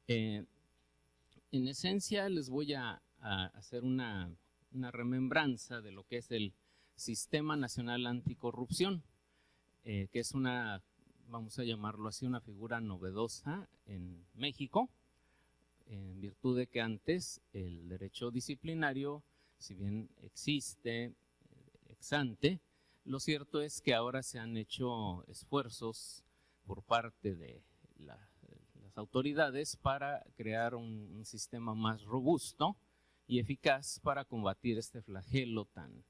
En esencia les voy a hacer una remembranza de lo que es el Sistema Nacional Anticorrupción, que es una, vamos a llamarlo así, una figura novedosa en México, en virtud de que antes el derecho disciplinario, si bien existe ex ante, lo cierto es que ahora se han hecho esfuerzos por parte de las autoridades para crear un sistema más robusto y eficaz para combatir este flagelo tan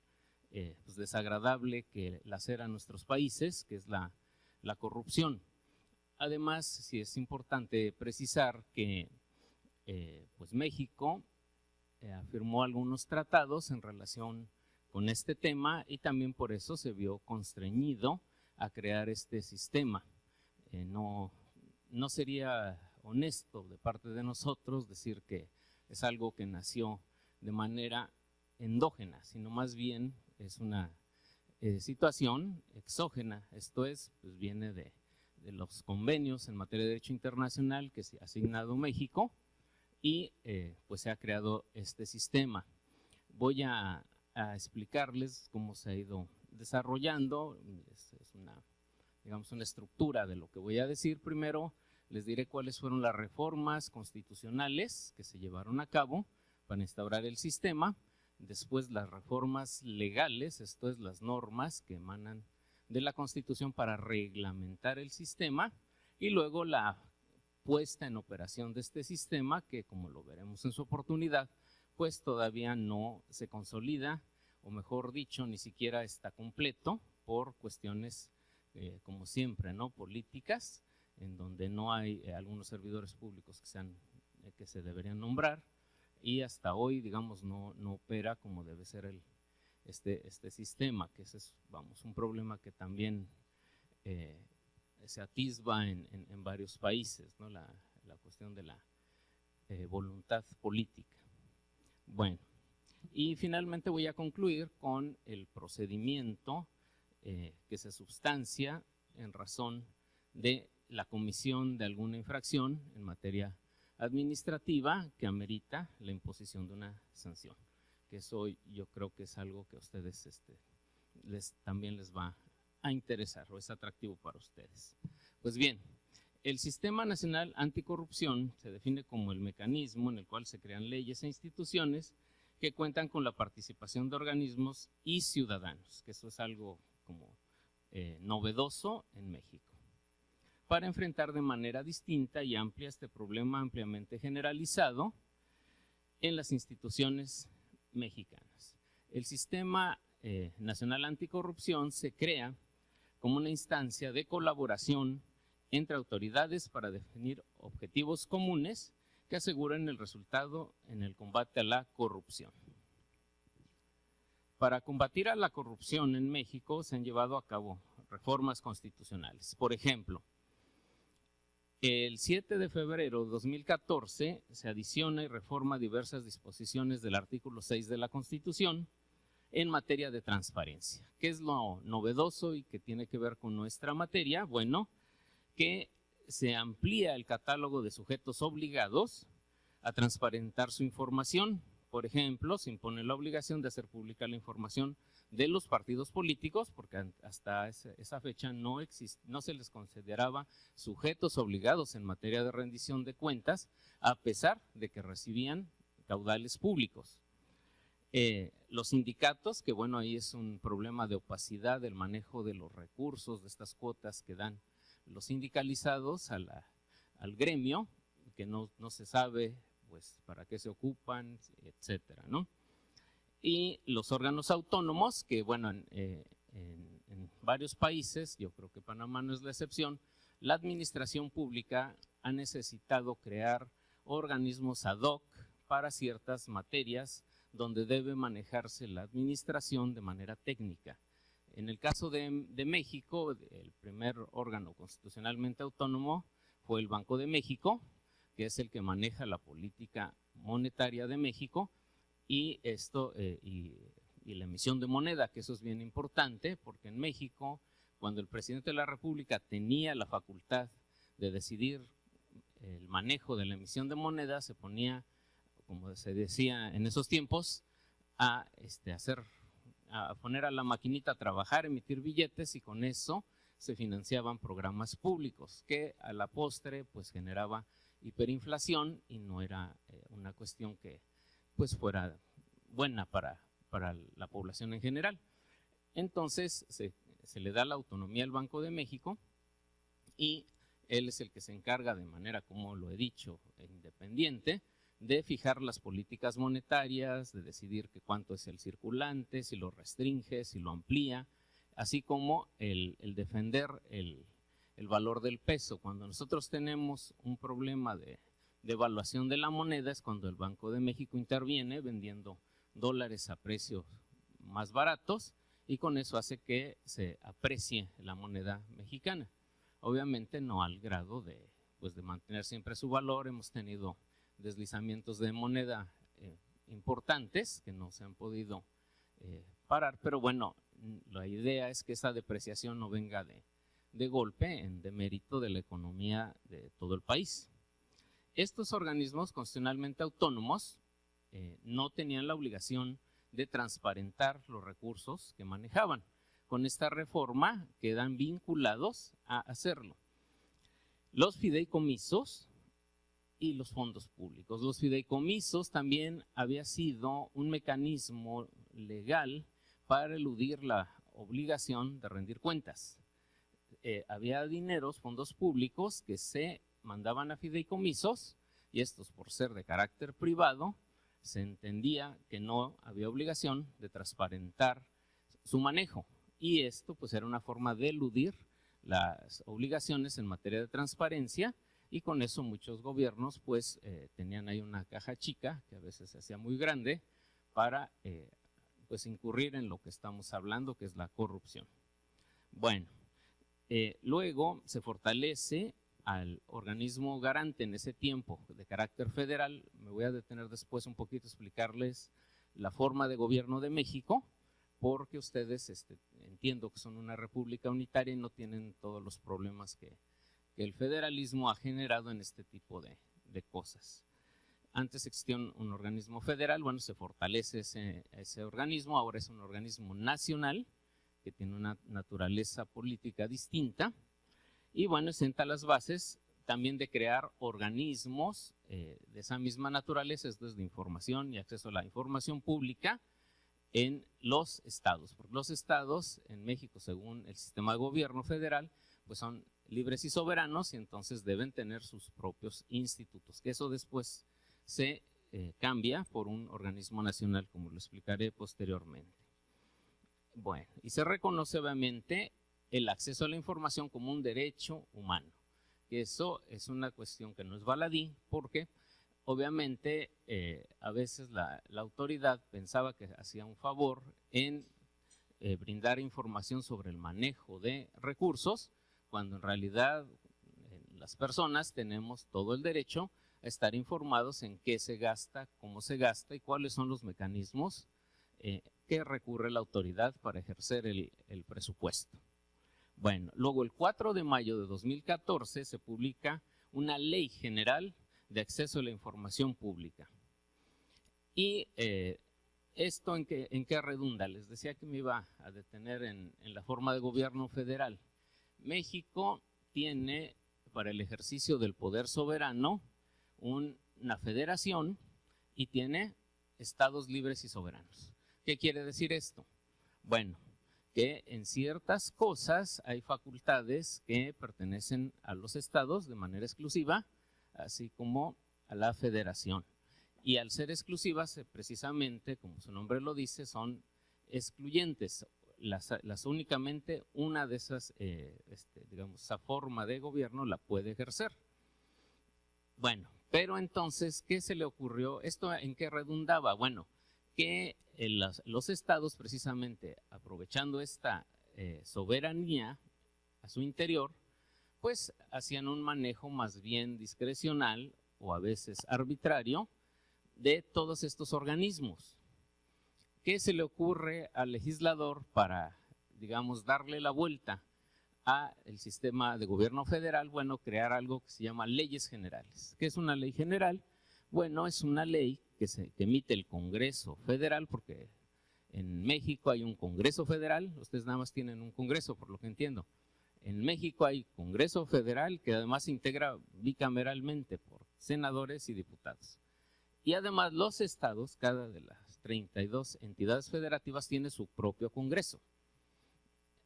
pues desagradable que lacera a nuestros países, que es la corrupción. Además, sí es importante precisar que pues México firmó algunos tratados en relación con este tema y también por eso se vio constreñido a crear este sistema. No sería honesto de parte de nosotros decir que es algo que nació de manera endógena, sino más bien es una situación exógena, esto es, pues viene de los convenios en materia de derecho internacional que se ha asignado México y pues se ha creado este sistema. Voy a explicarles cómo se ha ido desarrollando, es una, digamos, una estructura de lo que voy a decir. Primero les diré cuáles fueron las reformas constitucionales que se llevaron a cabo para instaurar el sistema, después las reformas legales, esto es las normas que emanan de la Constitución para reglamentar el sistema, y luego la puesta en operación de este sistema que, como lo veremos en su oportunidad, pues todavía no se consolida, o mejor dicho, ni siquiera está completo por cuestiones, como siempre, ¿no?, políticas, en donde no hay algunos servidores públicos que se deberían nombrar, y hasta hoy, digamos, no opera como debe ser este sistema, que ese es, vamos, un problema que también se atisba en varios países, ¿no?, la cuestión de la voluntad política. Bueno, y finalmente voy a concluir con el procedimiento que se substancia en razón de la comisión de alguna infracción en materia administrativa que amerita la imposición de una sanción, que eso yo creo que es algo que a ustedes también les va a interesar o es atractivo para ustedes. Pues bien, el Sistema Nacional Anticorrupción se define como el mecanismo en el cual se crean leyes e instituciones que cuentan con la participación de organismos y ciudadanos, que eso es algo como novedoso en México, para enfrentar de manera distinta y amplia este problema ampliamente generalizado en las instituciones mexicanas. El Sistema Nacional Anticorrupción se crea como una instancia de colaboración entre autoridades para definir objetivos comunes que aseguren el resultado en el combate a la corrupción. Para combatir a la corrupción en México se han llevado a cabo reformas constitucionales. Por ejemplo, el 7 de febrero de 2014 se adiciona y reforma diversas disposiciones del artículo 6 de la Constitución en materia de transparencia. ¿Qué es lo novedoso y que tiene que ver con nuestra materia? Bueno, que se amplía el catálogo de sujetos obligados a transparentar su información. Por ejemplo, se impone la obligación de hacer pública la información de los partidos políticos, porque hasta esa fecha no se les consideraba sujetos obligados en materia de rendición de cuentas, a pesar de que recibían caudales públicos. Los sindicatos, que bueno, ahí es un problema de opacidad del manejo de los recursos, de estas cuotas que dan los sindicalizados al gremio, que no se sabe pues para qué se ocupan, etcétera, ¿no? Y los órganos autónomos, que bueno, en varios países, yo creo que Panamá no es la excepción, la administración pública ha necesitado crear organismos ad hoc para ciertas materias donde debe manejarse la administración de manera técnica. En el caso de México, el primer órgano constitucionalmente autónomo fue el Banco de México, que es el que maneja la política monetaria de México, y la emisión de moneda, que eso es bien importante, porque en México, cuando el presidente de la República tenía la facultad de decidir el manejo de la emisión de moneda se ponía, como se decía en esos tiempos, a poner a la maquinita a trabajar, emitir billetes, y con eso se financiaban programas públicos que a la postre pues generaba hiperinflación y no era una cuestión que pues fuera buena para la población en general. Entonces se le da la autonomía al Banco de México y él es el que se encarga de manera, como lo he dicho, independiente, de fijar las políticas monetarias, de decidir que cuánto es el circulante, si lo restringe, si lo amplía, así como el defender el valor del peso. Cuando nosotros tenemos un problema de evaluación de la moneda es cuando el Banco de México interviene vendiendo dólares a precios más baratos y con eso hace que se aprecie la moneda mexicana. Obviamente no al grado de mantener siempre su valor. Hemos tenido deslizamientos de moneda importantes que no se han podido parar, pero bueno, la idea es que esa depreciación no venga de golpe en demérito de la economía de todo el país. Estos organismos constitucionalmente autónomos no tenían la obligación de transparentar los recursos que manejaban. Con esta reforma quedan vinculados a hacerlo. Los fideicomisos y los fondos públicos. Los fideicomisos también había sido un mecanismo legal para eludir la obligación de rendir cuentas. Había dineros, fondos públicos que se mandaban a fideicomisos y estos, por ser de carácter privado, se entendía que no había obligación de transparentar su manejo, y esto pues era una forma de eludir las obligaciones en materia de transparencia, y con eso muchos gobiernos pues tenían ahí una caja chica que a veces se hacía muy grande para pues incurrir en lo que estamos hablando, que es la corrupción. Bueno, luego se fortalece al organismo garante en ese tiempo de carácter federal. Me voy a detener después un poquito a explicarles la forma de gobierno de México, porque ustedes entiendo que son una república unitaria y no tienen todos los problemas que el federalismo ha generado en este tipo de cosas. Antes existía un organismo federal, bueno, se fortalece ese organismo, ahora es un organismo nacional que tiene una naturaleza política distinta. Y bueno, sienta las bases también de crear organismos de esa misma naturaleza, esto es de información y acceso a la información pública en los estados. Porque los estados en México, según el sistema de gobierno federal, pues son libres y soberanos y entonces deben tener sus propios institutos, que eso después se cambia por un organismo nacional, como lo explicaré posteriormente. Bueno, y se reconoce obviamente el acceso a la información como un derecho humano, que eso es una cuestión que no es baladí, porque obviamente a veces la autoridad pensaba que hacía un favor en brindar información sobre el manejo de recursos, cuando en realidad las personas tenemos todo el derecho a estar informados en qué se gasta, cómo se gasta y cuáles son los mecanismos que recurre la autoridad para ejercer el presupuesto. Bueno, luego el 4 de mayo de 2014 se publica una ley general de acceso a la información pública. Y ¿esto en qué redunda? Les decía que me iba a detener en la forma de gobierno federal. México tiene para el ejercicio del poder soberano una federación y tiene estados libres y soberanos. ¿Qué quiere decir esto? Bueno, que en ciertas cosas hay facultades que pertenecen a los estados de manera exclusiva, así como a la federación. Y al ser exclusivas, precisamente, como su nombre lo dice, son excluyentes. Las únicamente una de esas, digamos, esa forma de gobierno la puede ejercer. Bueno, pero entonces, ¿qué se le ocurrió? ¿Esto en qué redundaba? Bueno, que los estados, precisamente aprovechando esta soberanía a su interior, pues hacían un manejo más bien discrecional o a veces arbitrario de todos estos organismos. ¿Qué se le ocurre al legislador para, digamos, darle la vuelta a el sistema de gobierno federal, bueno, crear algo que se llama leyes generales. ¿Qué es una ley general? Bueno, es una ley que emite el Congreso Federal, porque en México hay un Congreso Federal, ustedes nada más tienen un Congreso, por lo que entiendo. En México hay Congreso Federal que además se integra bicameralmente por senadores y diputados. Y además los estados, cada de las 32 entidades federativas tiene su propio Congreso.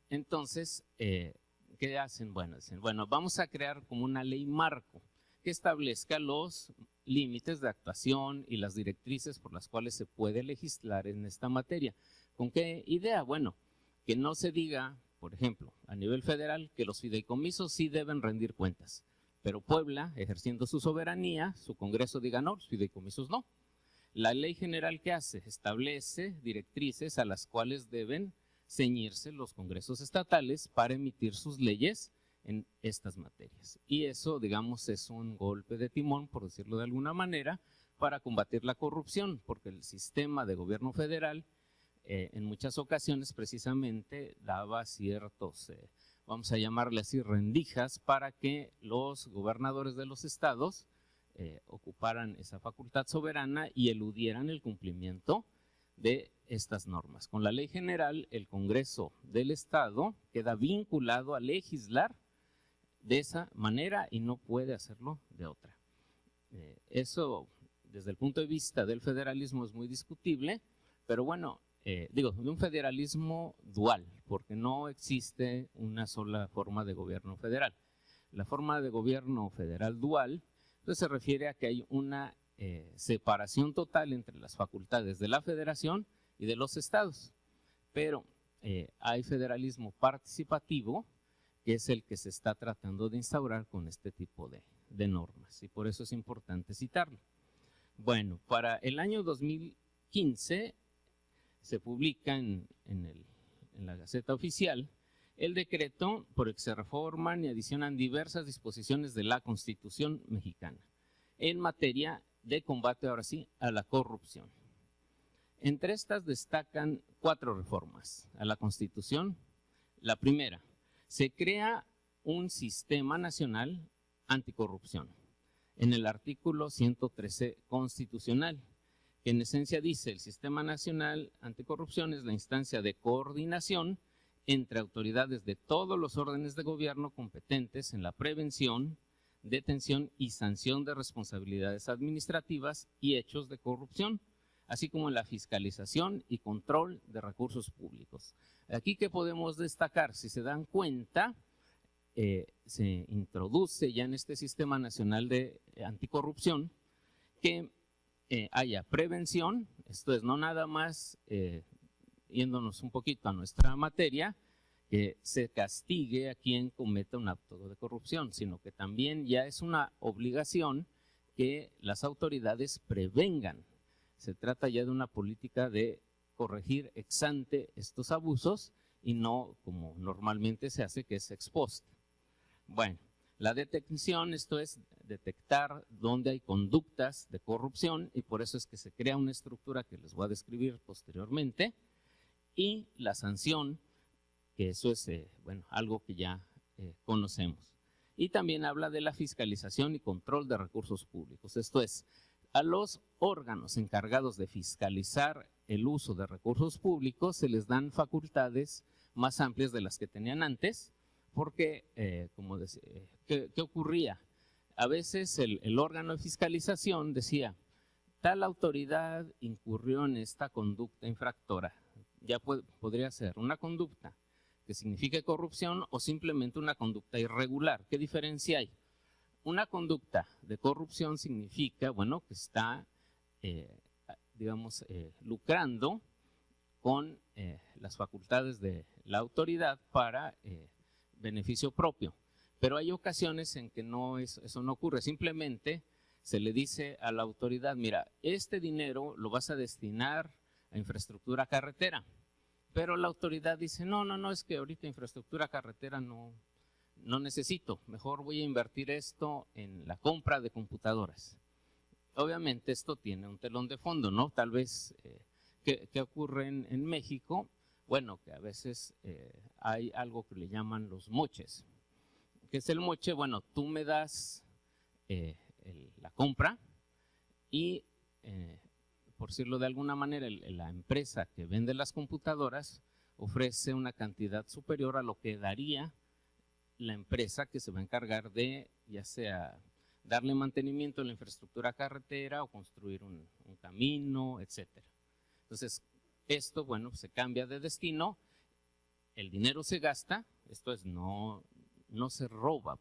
Entonces, ¿qué hacen? Bueno, dicen, bueno, vamos a crear como una ley marco que establezca los límites de actuación y las directrices por las cuales se puede legislar en esta materia. ¿Con qué idea? Bueno, que no se diga, por ejemplo, a nivel federal, que los fideicomisos sí deben rendir cuentas, pero Puebla, ejerciendo su soberanía, su Congreso diga no, los fideicomisos no. La ley general que hace establece directrices a las cuales deben ceñirse los congresos estatales para emitir sus leyes en estas materias. Y eso, digamos, es un golpe de timón, por decirlo de alguna manera, para combatir la corrupción, porque el sistema de gobierno federal en muchas ocasiones precisamente daba ciertos, vamos a llamarle así, rendijas para que los gobernadores de los estados ocuparan esa facultad soberana y eludieran el cumplimiento de estas normas. Con la ley general, el Congreso del Estado queda vinculado a legislar de esa manera y no puede hacerlo de otra. Eso, desde el punto de vista del federalismo, es muy discutible, pero bueno, digo, de un federalismo dual, porque no existe una sola forma de gobierno federal. La forma de gobierno federal dual, entonces, se refiere a que hay una separación total entre las facultades de la federación y de los estados, pero hay federalismo participativo, que es el que se está tratando de instaurar con este tipo de normas, y por eso es importante citarlo. Bueno, para el año 2015 se publica en la Gaceta Oficial el decreto por el que se reforman y adicionan diversas disposiciones de la Constitución mexicana en materia de combate, ahora sí, a la corrupción. Entre estas destacan 4 reformas a la Constitución. La primera, se crea un sistema nacional anticorrupción en el artículo 113 constitucional, que en esencia dice: el Sistema Nacional Anticorrupción es la instancia de coordinación entre autoridades de todos los órdenes de gobierno competentes en la prevención, detención y sanción de responsabilidades administrativas y hechos de corrupción, así como en la fiscalización y control de recursos públicos. Aquí, ¿qué podemos destacar? Si se dan cuenta, se introduce ya en este Sistema Nacional de Anticorrupción que haya prevención, esto es, no nada más yéndonos un poquito a nuestra materia, que se castigue a quien cometa un acto de corrupción, sino que también ya es una obligación que las autoridades prevengan. Se trata ya de una política de corregir ex ante estos abusos y no como normalmente se hace, que es ex post. Bueno, la detección, esto es detectar dónde hay conductas de corrupción, y por eso es que se crea una estructura que les voy a describir posteriormente, y la sanción, que eso es bueno, algo que ya conocemos. Y también habla de la fiscalización y control de recursos públicos, esto es, a los órganos encargados de fiscalizar el uso de recursos públicos se les dan facultades más amplias de las que tenían antes, porque, como decía, ¿qué ocurría? A veces el órgano de fiscalización decía: tal autoridad incurrió en esta conducta infractora. Ya podría ser una conducta que signifique corrupción o simplemente una conducta irregular. ¿Qué diferencia hay? Una conducta de corrupción significa, bueno, que está, digamos, lucrando con las facultades de la autoridad para beneficio propio. Pero hay ocasiones en que eso no ocurre, simplemente se le dice a la autoridad: mira, este dinero lo vas a destinar a infraestructura carretera, pero la autoridad dice: no, es que ahorita infraestructura carretera no necesito, mejor voy a invertir esto en la compra de computadoras. Obviamente esto tiene un telón de fondo, ¿no? Tal vez, ¿qué ocurre en México? Bueno, que a veces hay algo que le llaman los moches. ¿Qué es el moche? Bueno, tú me das la compra y, por decirlo de alguna manera, la empresa que vende las computadoras ofrece una cantidad superior a lo que daría la empresa que se va a encargar de, ya sea darle mantenimiento a la infraestructura carretera o construir un camino, etcétera. Entonces, esto, bueno, se cambia de destino, el dinero se gasta, esto es, no se roba,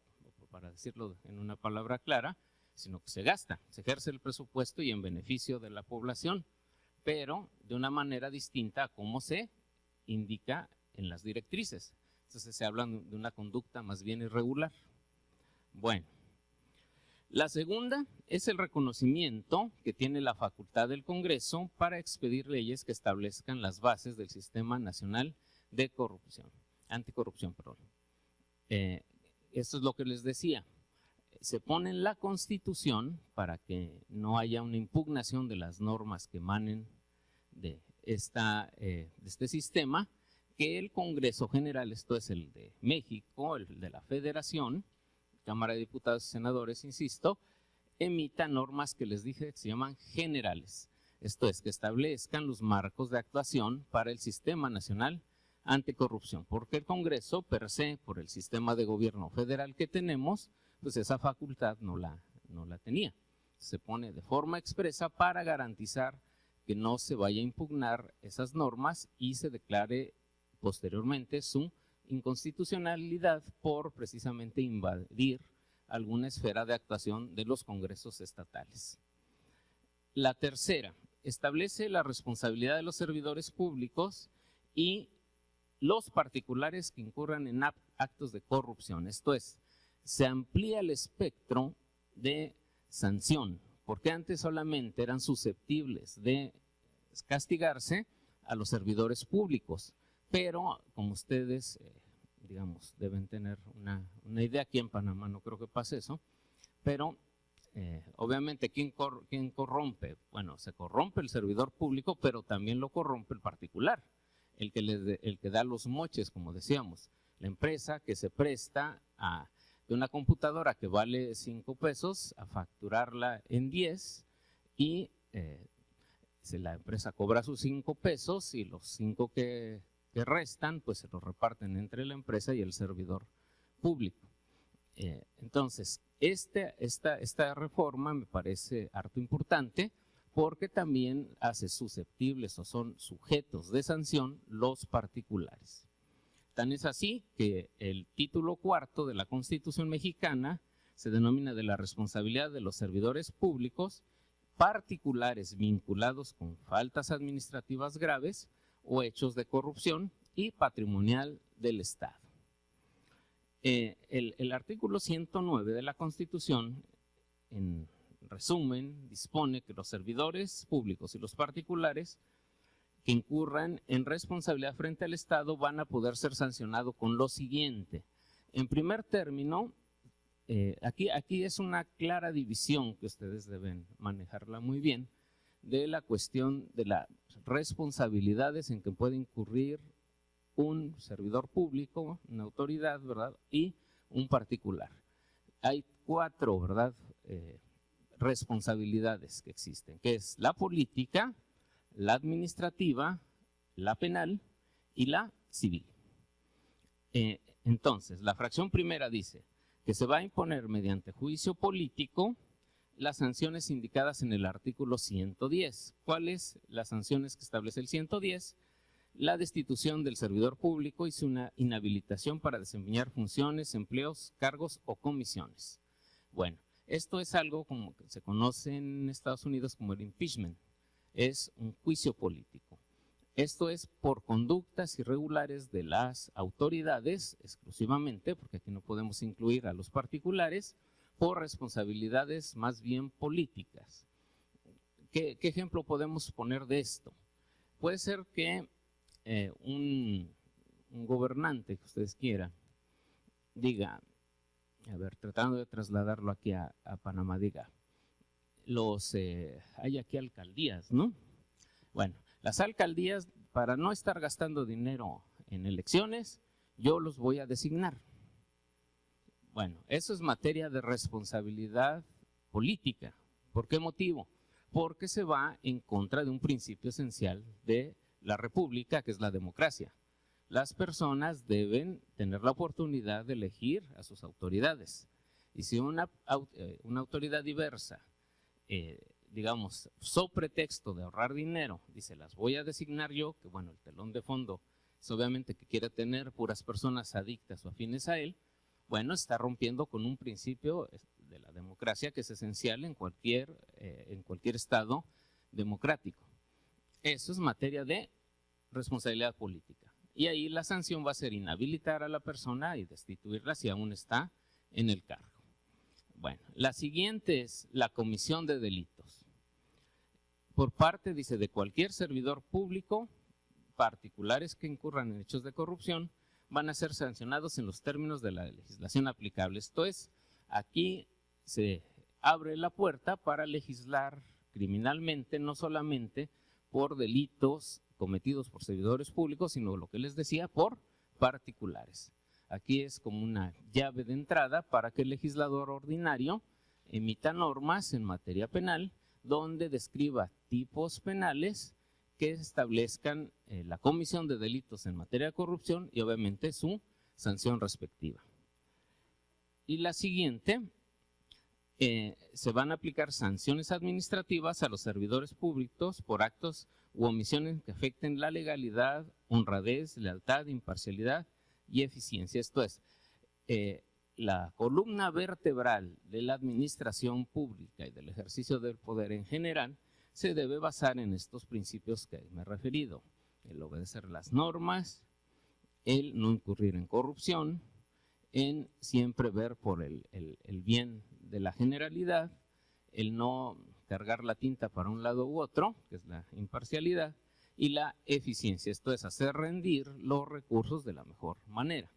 para decirlo en una palabra clara, sino que se gasta, se ejerce el presupuesto y en beneficio de la población, pero de una manera distinta a cómo se indica en las directrices. Entonces se habla de una conducta más bien irregular. Bueno, la segunda es el reconocimiento que tiene la facultad del Congreso para expedir leyes que establezcan las bases del Sistema Nacional de Anticorrupción. Esto es lo que les decía. Se pone en la Constitución para que no haya una impugnación de las normas que emanen de este sistema, que el Congreso General, esto es el de México, el de la Federación, Cámara de Diputados y Senadores, insisto, emita normas que les dije que se llaman generales. Esto es, que establezcan los marcos de actuación para el Sistema Nacional Anticorrupción, porque el Congreso, per se, por el sistema de gobierno federal que tenemos, pues esa facultad no la tenía. Se pone de forma expresa para garantizar que no se vaya a impugnar esas normas y se declare posteriormente su inconstitucionalidad por precisamente invadir alguna esfera de actuación de los congresos estatales. La tercera, establece la responsabilidad de los servidores públicos y los particulares que incurran en actos de corrupción. Esto es, se amplía el espectro de sanción, porque antes solamente eran susceptibles de castigarse a los servidores públicos, pero como ustedes, digamos, deben tener una idea, aquí en Panamá no creo que pase eso, pero obviamente, ¿quién corrompe? Bueno, se corrompe el servidor público, pero también lo corrompe el particular, el que da los moches, como decíamos, la empresa que se presta de una computadora que vale 5 pesos a facturarla en 10 y si la empresa cobra sus 5 pesos y los 5 que restan, pues se los reparten entre la empresa y el servidor público. Entonces, esta reforma me parece harto importante porque también hace susceptibles o son sujetos de sanción los particulares. Tan es así que el título cuarto de la Constitución mexicana se denomina de la responsabilidad de los servidores públicos particulares vinculados con faltas administrativas graves o hechos de corrupción y patrimonial del Estado. El artículo 109 de la Constitución, en resumen, dispone que los servidores públicos y los particulares que incurran en responsabilidad frente al Estado van a poder ser sancionados con lo siguiente. En primer término, aquí es una clara división que ustedes deben manejarla muy bien, de la cuestión de las responsabilidades en que puede incurrir un servidor público, una autoridad, ¿verdad? Y un particular. Hay 4, ¿verdad?, responsabilidades que existen, que es la política, la administrativa, la penal y la civil. Entonces, la fracción primera dice que se va a imponer mediante juicio político las sanciones indicadas en el artículo 110. ¿Cuáles las sanciones que establece el 110? La destitución del servidor público y su inhabilitación para desempeñar funciones, empleos, cargos o comisiones. Bueno, esto es algo como que se conoce en Estados Unidos como el impeachment. Es un juicio político. Esto es por conductas irregulares de las autoridades exclusivamente, porque aquí no podemos incluir a los particulares, por responsabilidades más bien políticas. ¿Qué ejemplo podemos poner de esto? Puede ser que un gobernante que ustedes quieran diga, a ver, tratando de trasladarlo aquí a Panamá, diga, hay aquí alcaldías, ¿no? Bueno, las alcaldías para no estar gastando dinero en elecciones, yo los voy a designar. Bueno, eso es materia de responsabilidad política. ¿Por qué motivo? Porque se va en contra de un principio esencial de la república, que es la democracia. Las personas deben tener la oportunidad de elegir a sus autoridades. Y si una autoridad diversa, digamos, so pretexto de ahorrar dinero, dice, las voy a designar yo, que bueno, el telón de fondo es obviamente que quiere tener puras personas adictas o afines a él, bueno, está rompiendo con un principio de la democracia que es esencial en cualquier estado democrático. Eso es materia de responsabilidad política. Y ahí la sanción va a ser inhabilitar a la persona y destituirla si aún está en el cargo. Bueno, la siguiente es la comisión de delitos. Por parte, dice, de cualquier servidor público, particulares que incurran en hechos de corrupción, van a ser sancionados en los términos de la legislación aplicable. Esto es, aquí se abre la puerta para legislar criminalmente, no solamente por delitos cometidos por servidores públicos, sino lo que les decía, por particulares. Aquí es como una llave de entrada para que el legislador ordinario emita normas en materia penal donde describa tipos penales que establezcan la comisión de delitos en materia de corrupción y obviamente su sanción respectiva. Y la siguiente, se van a aplicar sanciones administrativas a los servidores públicos por actos u omisiones que afecten la legalidad, honradez, lealtad, imparcialidad y eficiencia. Esto es, la columna vertebral de la administración pública y del ejercicio del poder en general se debe basar en estos principios que me he referido: el obedecer las normas, el no incurrir en corrupción, en siempre ver por el bien de la generalidad, el no cargar la tinta para un lado u otro, que es la imparcialidad, y la eficiencia, esto es hacer rendir los recursos de la mejor manera.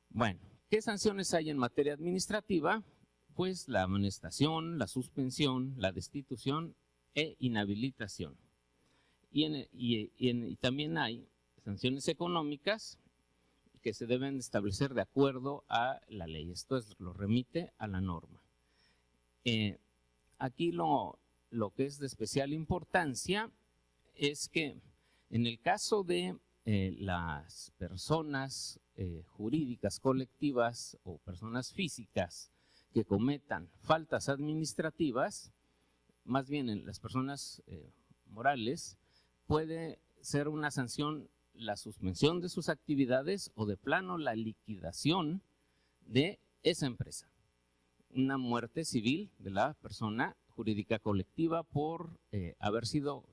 Bueno, ¿qué sanciones hay en materia administrativa? Pues la amonestación, la suspensión, la destitución e inhabilitación. Y también hay sanciones económicas que se deben establecer de acuerdo a la ley. Esto lo remite a la norma. Aquí lo que es de especial importancia es que en el caso de las personas jurídicas colectivas o personas físicas que cometan faltas administrativas, más bien en las personas morales, puede ser una sanción la suspensión de sus actividades o de plano la liquidación de esa empresa. Una muerte civil de la persona jurídica colectiva por haber sido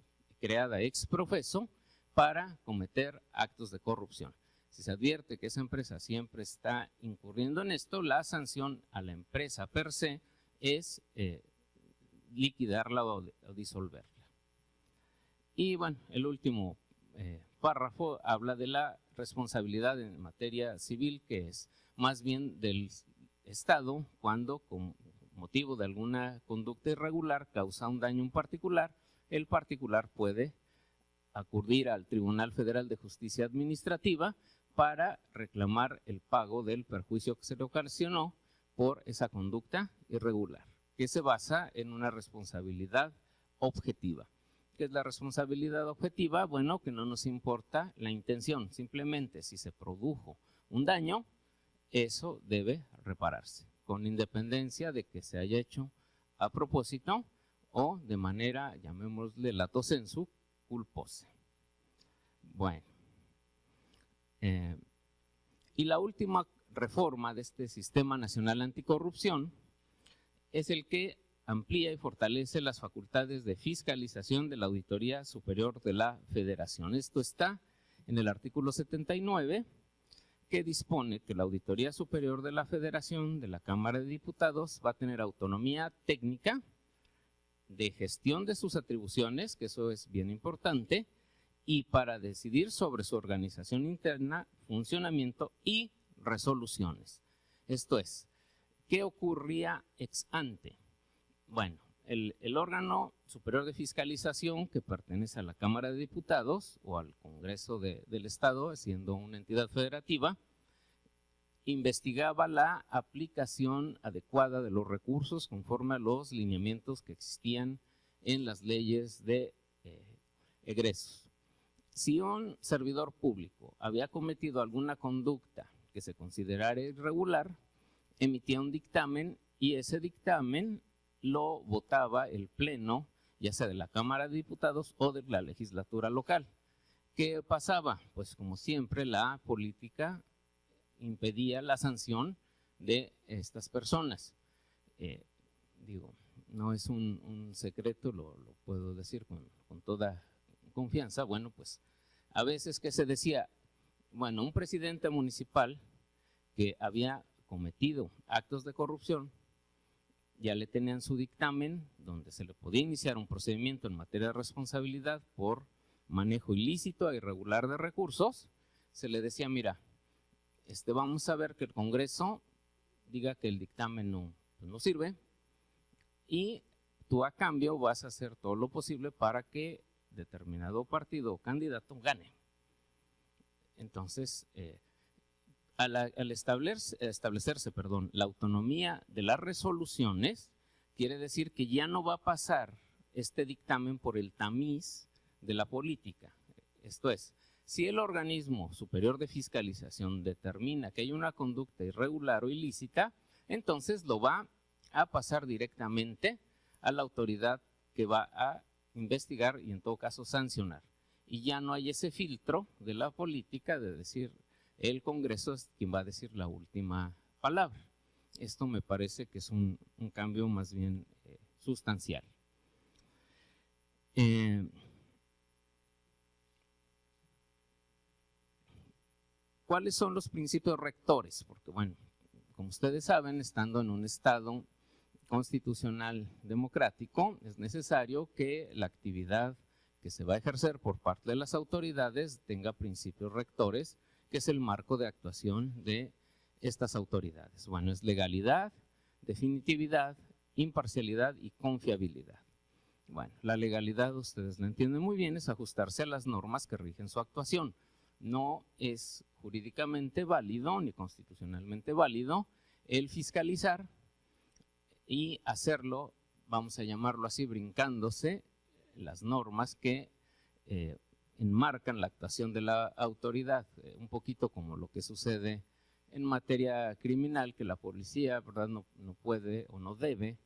creada ex profeso para cometer actos de corrupción. Si se advierte que esa empresa siempre está incurriendo en esto, la sanción a la empresa per se es liquidarla o disolverla. Y bueno, el último párrafo habla de la responsabilidad en materia civil, que es más bien del Estado cuando con motivo de alguna conducta irregular causa un daño en particular, el particular puede acudir al Tribunal Federal de Justicia Administrativa para reclamar el pago del perjuicio que se le ocasionó por esa conducta irregular, que se basa en una responsabilidad objetiva. ¿Qué es la responsabilidad objetiva? Bueno, que no nos importa la intención, simplemente si se produjo un daño, eso debe repararse, con independencia de que se haya hecho a propósito o de manera, llamémosle lato sensu, culposa. Bueno, y la última reforma de este Sistema Nacional Anticorrupción es el que amplía y fortalece las facultades de fiscalización de la Auditoría Superior de la Federación. Esto está en el artículo 79, que dispone que la Auditoría Superior de la Federación de la Cámara de Diputados va a tener autonomía técnica de gestión de sus atribuciones, que eso es bien importante, y para decidir sobre su organización interna, funcionamiento y resoluciones. Esto es, ¿qué ocurría ex ante? Bueno, el órgano superior de fiscalización que pertenece a la Cámara de Diputados o al Congreso del Estado, siendo una entidad federativa, investigaba la aplicación adecuada de los recursos conforme a los lineamientos que existían en las leyes de egresos. Si un servidor público había cometido alguna conducta que se considerara irregular, emitía un dictamen y ese dictamen lo votaba el pleno, ya sea de la Cámara de Diputados o de la legislatura local. ¿Qué pasaba? Pues como siempre la política impedía la sanción de estas personas. Digo, no es un secreto, lo puedo decir con toda confianza. Bueno, pues a veces que se decía, bueno, un presidente municipal que había cometido actos de corrupción, ya le tenían su dictamen donde se le podía iniciar un procedimiento en materia de responsabilidad por manejo ilícito e irregular de recursos. Se le decía, mira, vamos a ver que el Congreso diga que el dictamen no sirve y tú a cambio vas a hacer todo lo posible para que determinado partido o candidato gane. Entonces, al establecerse la autonomía de las resoluciones, quiere decir que ya no va a pasar este dictamen por el tamiz de la política. Esto es, si el organismo superior de fiscalización determina que hay una conducta irregular o ilícita, entonces lo va a pasar directamente a la autoridad que va a investigar y en todo caso sancionar. Y ya no hay ese filtro de la política de decir el Congreso es quien va a decir la última palabra. Esto me parece que es un cambio más bien sustancial. ¿Cuáles son los principios rectores? Porque bueno, como ustedes saben, estando en un Estado constitucional democrático, es necesario que la actividad que se va a ejercer por parte de las autoridades tenga principios rectores, que es el marco de actuación de estas autoridades. Bueno, es legalidad, definitividad, imparcialidad y confiabilidad. Bueno, la legalidad, ustedes la entienden muy bien, es ajustarse a las normas que rigen su actuación. No es jurídicamente válido ni constitucionalmente válido el fiscalizar y hacerlo, vamos a llamarlo así, brincándose las normas que enmarcan la actuación de la autoridad, un poquito como lo que sucede en materia criminal, que la policía, ¿verdad?, no puede o no debe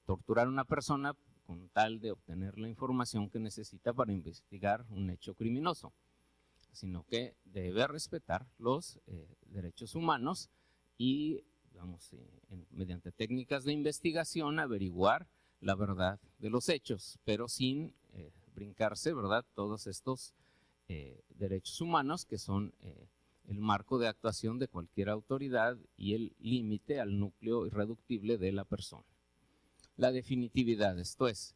torturar a una persona con tal de obtener la información que necesita para investigar un hecho criminoso, sino que debe respetar los derechos humanos y, digamos, mediante técnicas de investigación averiguar la verdad de los hechos, pero sin brincarse, ¿verdad?, todos estos derechos humanos que son el marco de actuación de cualquier autoridad y el límite al núcleo irreductible de la persona. La definitividad, esto es,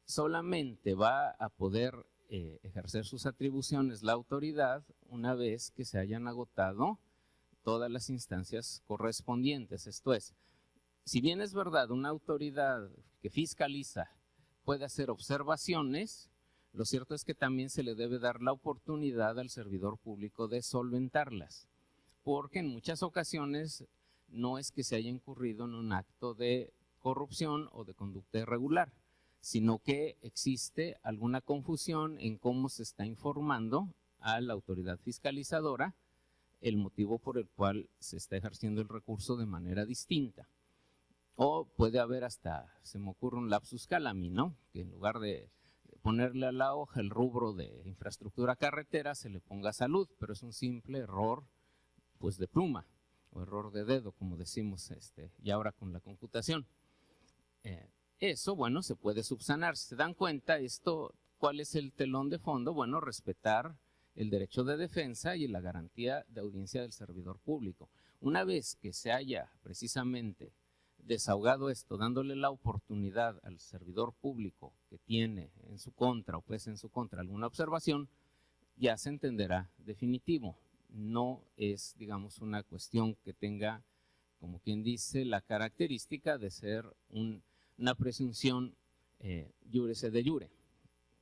solamente va a poder ejercer sus atribuciones la autoridad una vez que se hayan agotado todas las instancias correspondientes. Esto es, si bien es verdad, una autoridad que fiscaliza puede hacer observaciones, lo cierto es que también se le debe dar la oportunidad al servidor público de solventarlas, porque en muchas ocasiones no es que se haya incurrido en un acto de corrupción o de conducta irregular, sino que existe alguna confusión en cómo se está informando a la autoridad fiscalizadora el motivo por el cual se está ejerciendo el recurso de manera distinta. O puede haber hasta, se me ocurre un lapsus calami, ¿no?, que en lugar de ponerle a la hoja el rubro de infraestructura carretera se le ponga salud, pero es un simple error pues de pluma o error de dedo, como decimos y ahora con la computación. Eso, bueno, se puede subsanar. Si se dan cuenta, ¿cuál es el telón de fondo? Bueno, respetar el derecho de defensa y la garantía de audiencia del servidor público. Una vez que se haya precisamente desahogado esto, dándole la oportunidad al servidor público que tiene en su contra o pues en su contra alguna observación, ya se entenderá definitivo. No es, digamos, una cuestión que tenga, como quien dice, la característica de ser una presunción iure sed iure,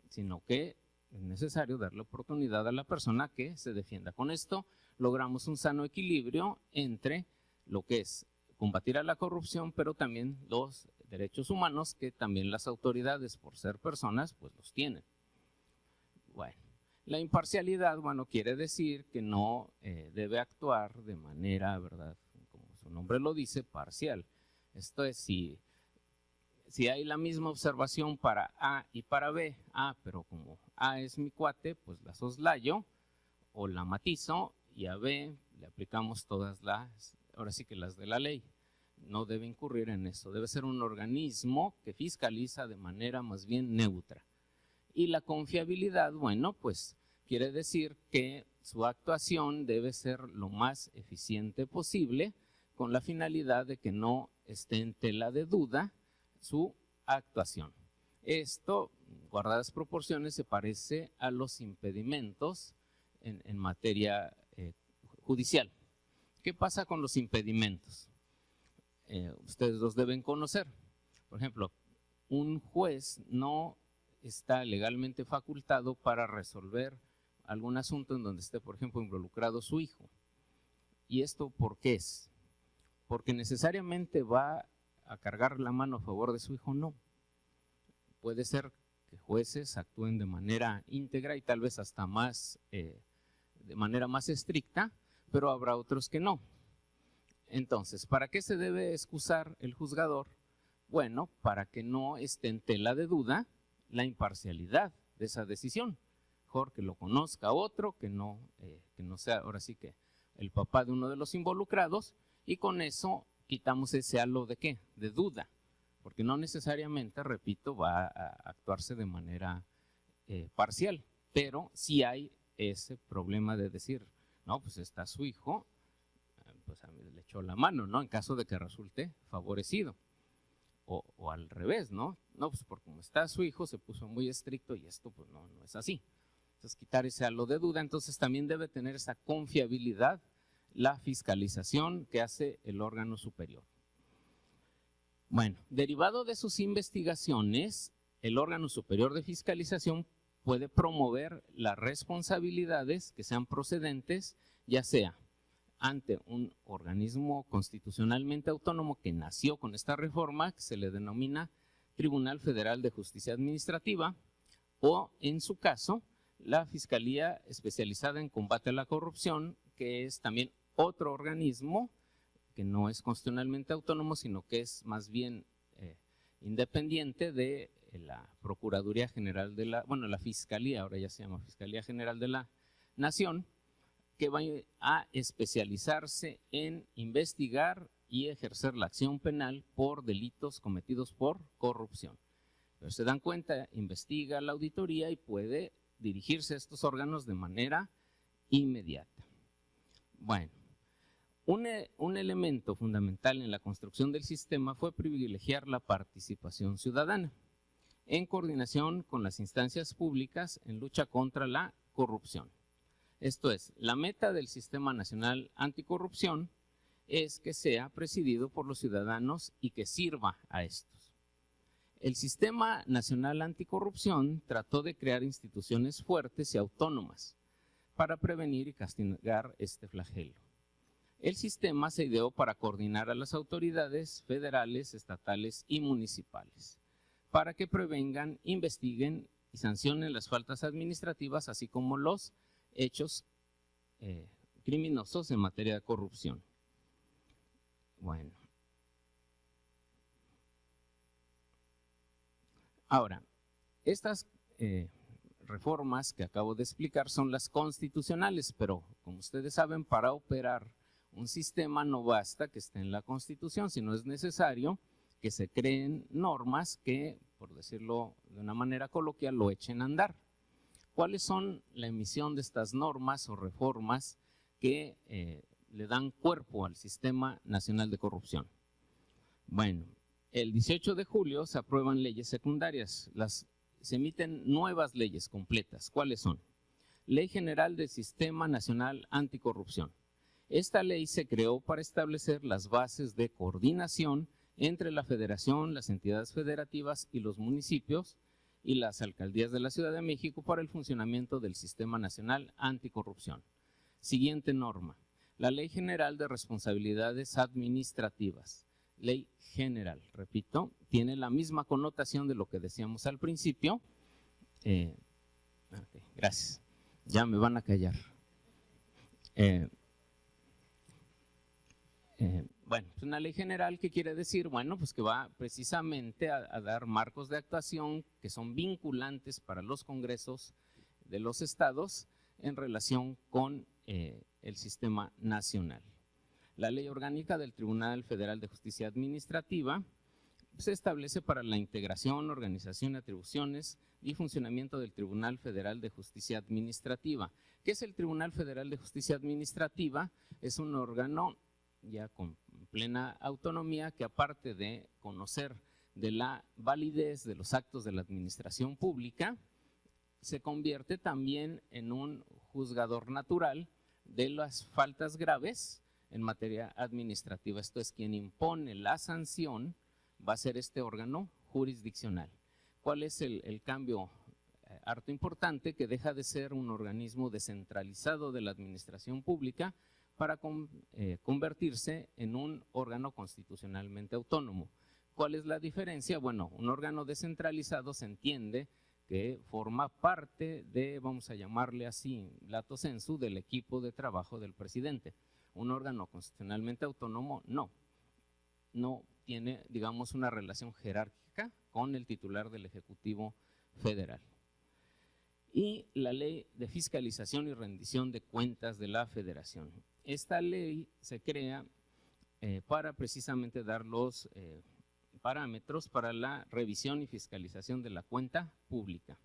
sino que es necesario darle oportunidad a la persona que se defienda. Con esto logramos un sano equilibrio entre lo que es combatir a la corrupción, pero también los derechos humanos que también las autoridades, por ser personas, pues los tienen. Bueno, la imparcialidad, bueno, quiere decir que no debe actuar de manera, ¿verdad?, como su nombre lo dice, parcial. Esto es, si hay la misma observación para A y para B, pero como A es mi cuate, pues la soslayo o la matizo, y a B le aplicamos todas las, ahora sí que las de la ley. No debe incurrir en eso, debe ser un organismo que fiscaliza de manera más bien neutra. Y la confiabilidad, bueno, pues quiere decir que su actuación debe ser lo más eficiente posible, con la finalidad de que no esté en tela de duda su actuación. Esto, guardadas proporciones, se parece a los impedimentos en materia judicial. ¿Qué pasa con los impedimentos? Ustedes los deben conocer. Por ejemplo, un juez no está legalmente facultado para resolver algún asunto en donde esté, por ejemplo, involucrado su hijo. ¿Y esto por qué es? Porque necesariamente va a cargar la mano a favor de su hijo, no. Puede ser que jueces actúen de manera íntegra y tal vez hasta más, de manera más estricta, pero habrá otros que no. Entonces, ¿para qué se debe excusar el juzgador? Bueno, para que no esté en tela de duda la imparcialidad de esa decisión. Mejor que lo conozca otro, que no sea ahora sí que el papá de uno de los involucrados, y con eso quitamos ese halo de ¿qué? De duda, porque no necesariamente, repito, va a actuarse de manera parcial, pero sí hay ese problema de decir, no, pues está su hijo, pues a mí le echó la mano, ¿no? En caso de que resulte favorecido. O al revés, ¿no? No, pues porque como está su hijo se puso muy estricto y esto pues no es así. Entonces quitar ese halo de duda, entonces también debe tener esa confiabilidad la fiscalización que hace el órgano superior. Bueno, derivado de sus investigaciones, el órgano superior de fiscalización puede promover las responsabilidades que sean procedentes, ya sea ante un organismo constitucionalmente autónomo que nació con esta reforma, que se le denomina Tribunal Federal de Justicia Administrativa, o en su caso, la Fiscalía Especializada en Combate a la Corrupción, que es también otro organismo que no es constitucionalmente autónomo, sino que es más bien independiente de la Procuraduría General de la Fiscalía, ahora ya se llama Fiscalía General de la Nación, que va a especializarse en investigar y ejercer la acción penal por delitos cometidos por corrupción. Pero se dan cuenta, investiga la auditoría y puede dirigirse a estos órganos de manera inmediata. Bueno, un elemento fundamental en la construcción del sistema fue privilegiar la participación ciudadana en coordinación con las instancias públicas en lucha contra la corrupción. Esto es, la meta del Sistema Nacional Anticorrupción es que sea presidido por los ciudadanos y que sirva a estos. El Sistema Nacional Anticorrupción trató de crear instituciones fuertes y autónomas para prevenir y castigar este flagelo. El sistema se ideó para coordinar a las autoridades federales, estatales y municipales, para que prevengan, investiguen y sancionen las faltas administrativas, así como los hechos criminosos en materia de corrupción. Bueno. Ahora, estas reformas que acabo de explicar son las constitucionales, pero como ustedes saben, para operar un sistema no basta que esté en la Constitución, sino es necesario que se creen normas que, por decirlo de una manera coloquial, lo echen a andar. ¿Cuáles son la emisión de estas normas o reformas que le dan cuerpo al Sistema Nacional de Corrupción? Bueno, el 18 de julio se aprueban leyes secundarias, se emiten nuevas leyes completas. ¿Cuáles son? Ley General del Sistema Nacional Anticorrupción. Esta ley se creó para establecer las bases de coordinación entre la federación, las entidades federativas y los municipios y las alcaldías de la Ciudad de México para el funcionamiento del Sistema Nacional Anticorrupción. Siguiente norma, la Ley General de Responsabilidades Administrativas. Ley general, repito, tiene la misma connotación de lo que decíamos al principio. Gracias, ya me van a callar. Bueno, es una ley general que quiere decir, bueno, pues que va precisamente a dar marcos de actuación que son vinculantes para los congresos de los estados en relación con el sistema nacional. La Ley Orgánica del Tribunal Federal de Justicia Administrativa se establece para la integración, organización, atribuciones y funcionamiento del Tribunal Federal de Justicia Administrativa. ¿Qué es el Tribunal Federal de Justicia Administrativa? Es un órgano ya con plena autonomía que, aparte de conocer de la validez de los actos de la administración pública, se convierte también en un juzgador natural de las faltas graves en materia administrativa. Esto es, quien impone la sanción va a ser este órgano jurisdiccional. ¿Cuál es el cambio harto importante? Que deja de ser un organismo descentralizado de la administración pública para convertirse en un órgano constitucionalmente autónomo. ¿Cuál es la diferencia? Bueno, un órgano descentralizado se entiende que forma parte de, vamos a llamarle así, lato sensu, del equipo de trabajo del presidente. Un órgano constitucionalmente autónomo no tiene, digamos, una relación jerárquica con el titular del Ejecutivo Federal. Y la Ley de Fiscalización y Rendición de Cuentas de la Federación. Esta ley se crea para precisamente dar los parámetros para la revisión y fiscalización de la cuenta pública.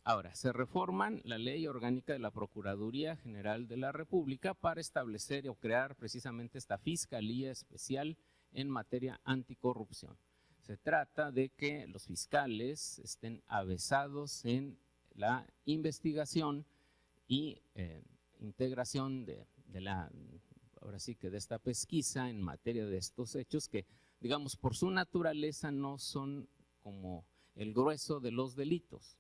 Ahora, se reforman la Ley Orgánica de la Procuraduría General de la República para establecer o crear precisamente esta Fiscalía Especial en materia anticorrupción. Se trata de que los fiscales estén avesados en la investigación y integración ahora sí que de esta pesquisa en materia de estos hechos que, digamos, por su naturaleza no son como el grueso de los delitos.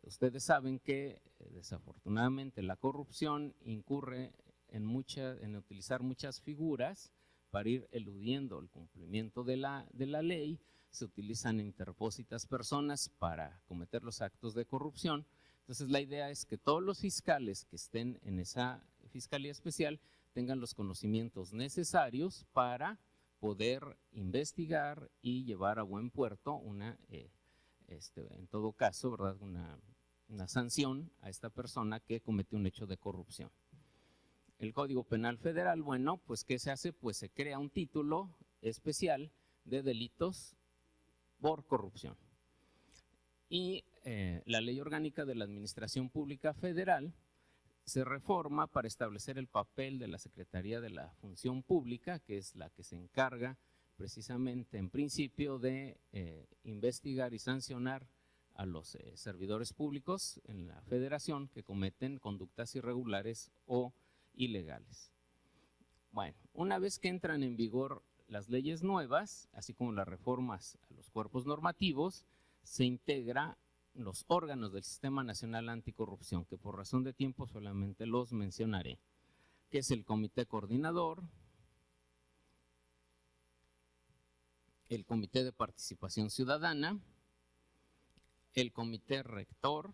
Ustedes saben que desafortunadamente la corrupción incurre en utilizar muchas figuras para ir eludiendo el cumplimiento de la ley. Se utilizan interpósitas personas para cometer los actos de corrupción. Entonces la idea es que todos los fiscales que estén en esa Fiscalía Especial tengan los conocimientos necesarios para poder investigar y llevar a buen puerto en todo caso, ¿verdad?, una sanción a esta persona que comete un hecho de corrupción. El Código Penal Federal, bueno, pues ¿qué se hace? Pues se crea un título especial de delitos por corrupción. Y la Ley Orgánica de la Administración Pública Federal se reforma para establecer el papel de la Secretaría de la Función Pública, que es la que se encarga precisamente en principio de investigar y sancionar a los servidores públicos en la federación que cometen conductas irregulares o ilegales. Bueno, una vez que entran en vigor las leyes nuevas, así como las reformas a los cuerpos normativos, se integra los órganos del Sistema Nacional Anticorrupción, que por razón de tiempo solamente los mencionaré, que es el Comité Coordinador, el Comité de Participación Ciudadana, el Comité Rector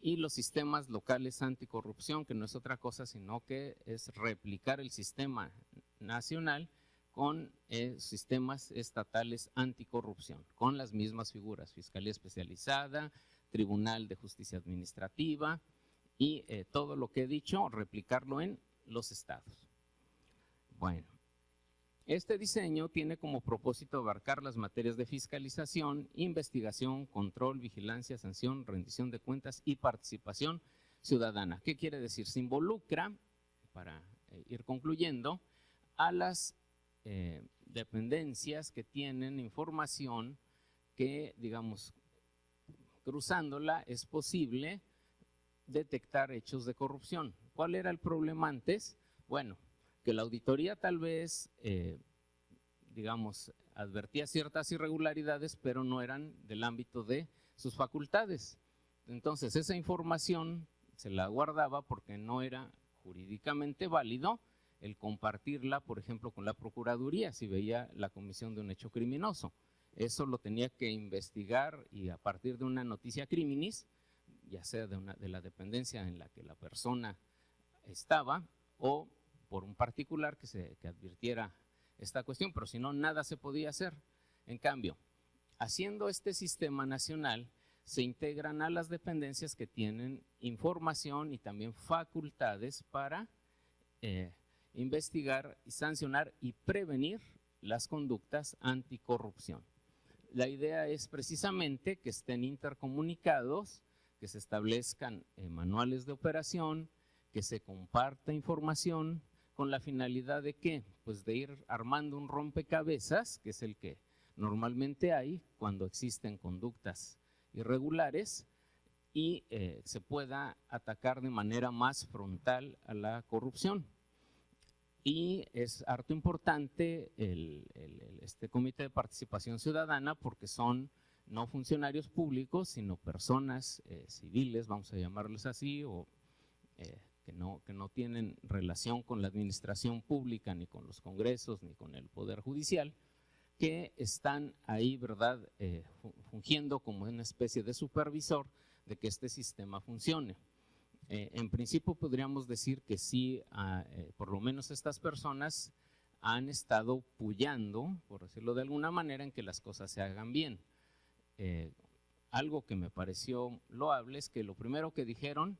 y los sistemas locales anticorrupción, que no es otra cosa sino que es replicar el sistema nacional con sistemas estatales anticorrupción, con las mismas figuras, Fiscalía Especializada, Tribunal de Justicia Administrativa y todo lo que he dicho, replicarlo en los estados. Bueno, este diseño tiene como propósito abarcar las materias de fiscalización, investigación, control, vigilancia, sanción, rendición de cuentas y participación ciudadana. ¿Qué quiere decir? Se involucra, para ir concluyendo, a las dependencias que tienen información que, digamos, cruzándola es posible detectar hechos de corrupción. ¿Cuál era el problema antes? Bueno, que la auditoría tal vez, digamos, advertía ciertas irregularidades, pero no eran del ámbito de sus facultades. Entonces, esa información se la guardaba porque no era jurídicamente válido el compartirla, por ejemplo, con la Procuraduría si veía la comisión de un hecho criminoso. Eso lo tenía que investigar y a partir de una noticia criminis, ya sea de la dependencia en la que la persona estaba o por un particular que advirtiera esta cuestión, pero si no, nada se podía hacer. En cambio, haciendo este sistema nacional, se integran a las dependencias que tienen información y también facultades para investigar y sancionar y prevenir las conductas anticorrupción. La idea es precisamente que estén intercomunicados, que se establezcan manuales de operación, que se comparta información con la finalidad de ¿qué? Pues de ir armando un rompecabezas, que es el que normalmente hay cuando existen conductas irregulares y se pueda atacar de manera más frontal a la corrupción. Y es harto importante este Comité de Participación Ciudadana porque son no funcionarios públicos, sino personas civiles, vamos a llamarles así, o que no tienen relación con la administración pública, ni con los congresos, ni con el Poder Judicial, que están ahí, ¿verdad?, fungiendo como una especie de supervisor de que este sistema funcione. En principio podríamos decir que sí, por lo menos estas personas han estado puyando, por decirlo de alguna manera, en que las cosas se hagan bien. Algo que me pareció loable es que lo primero que dijeron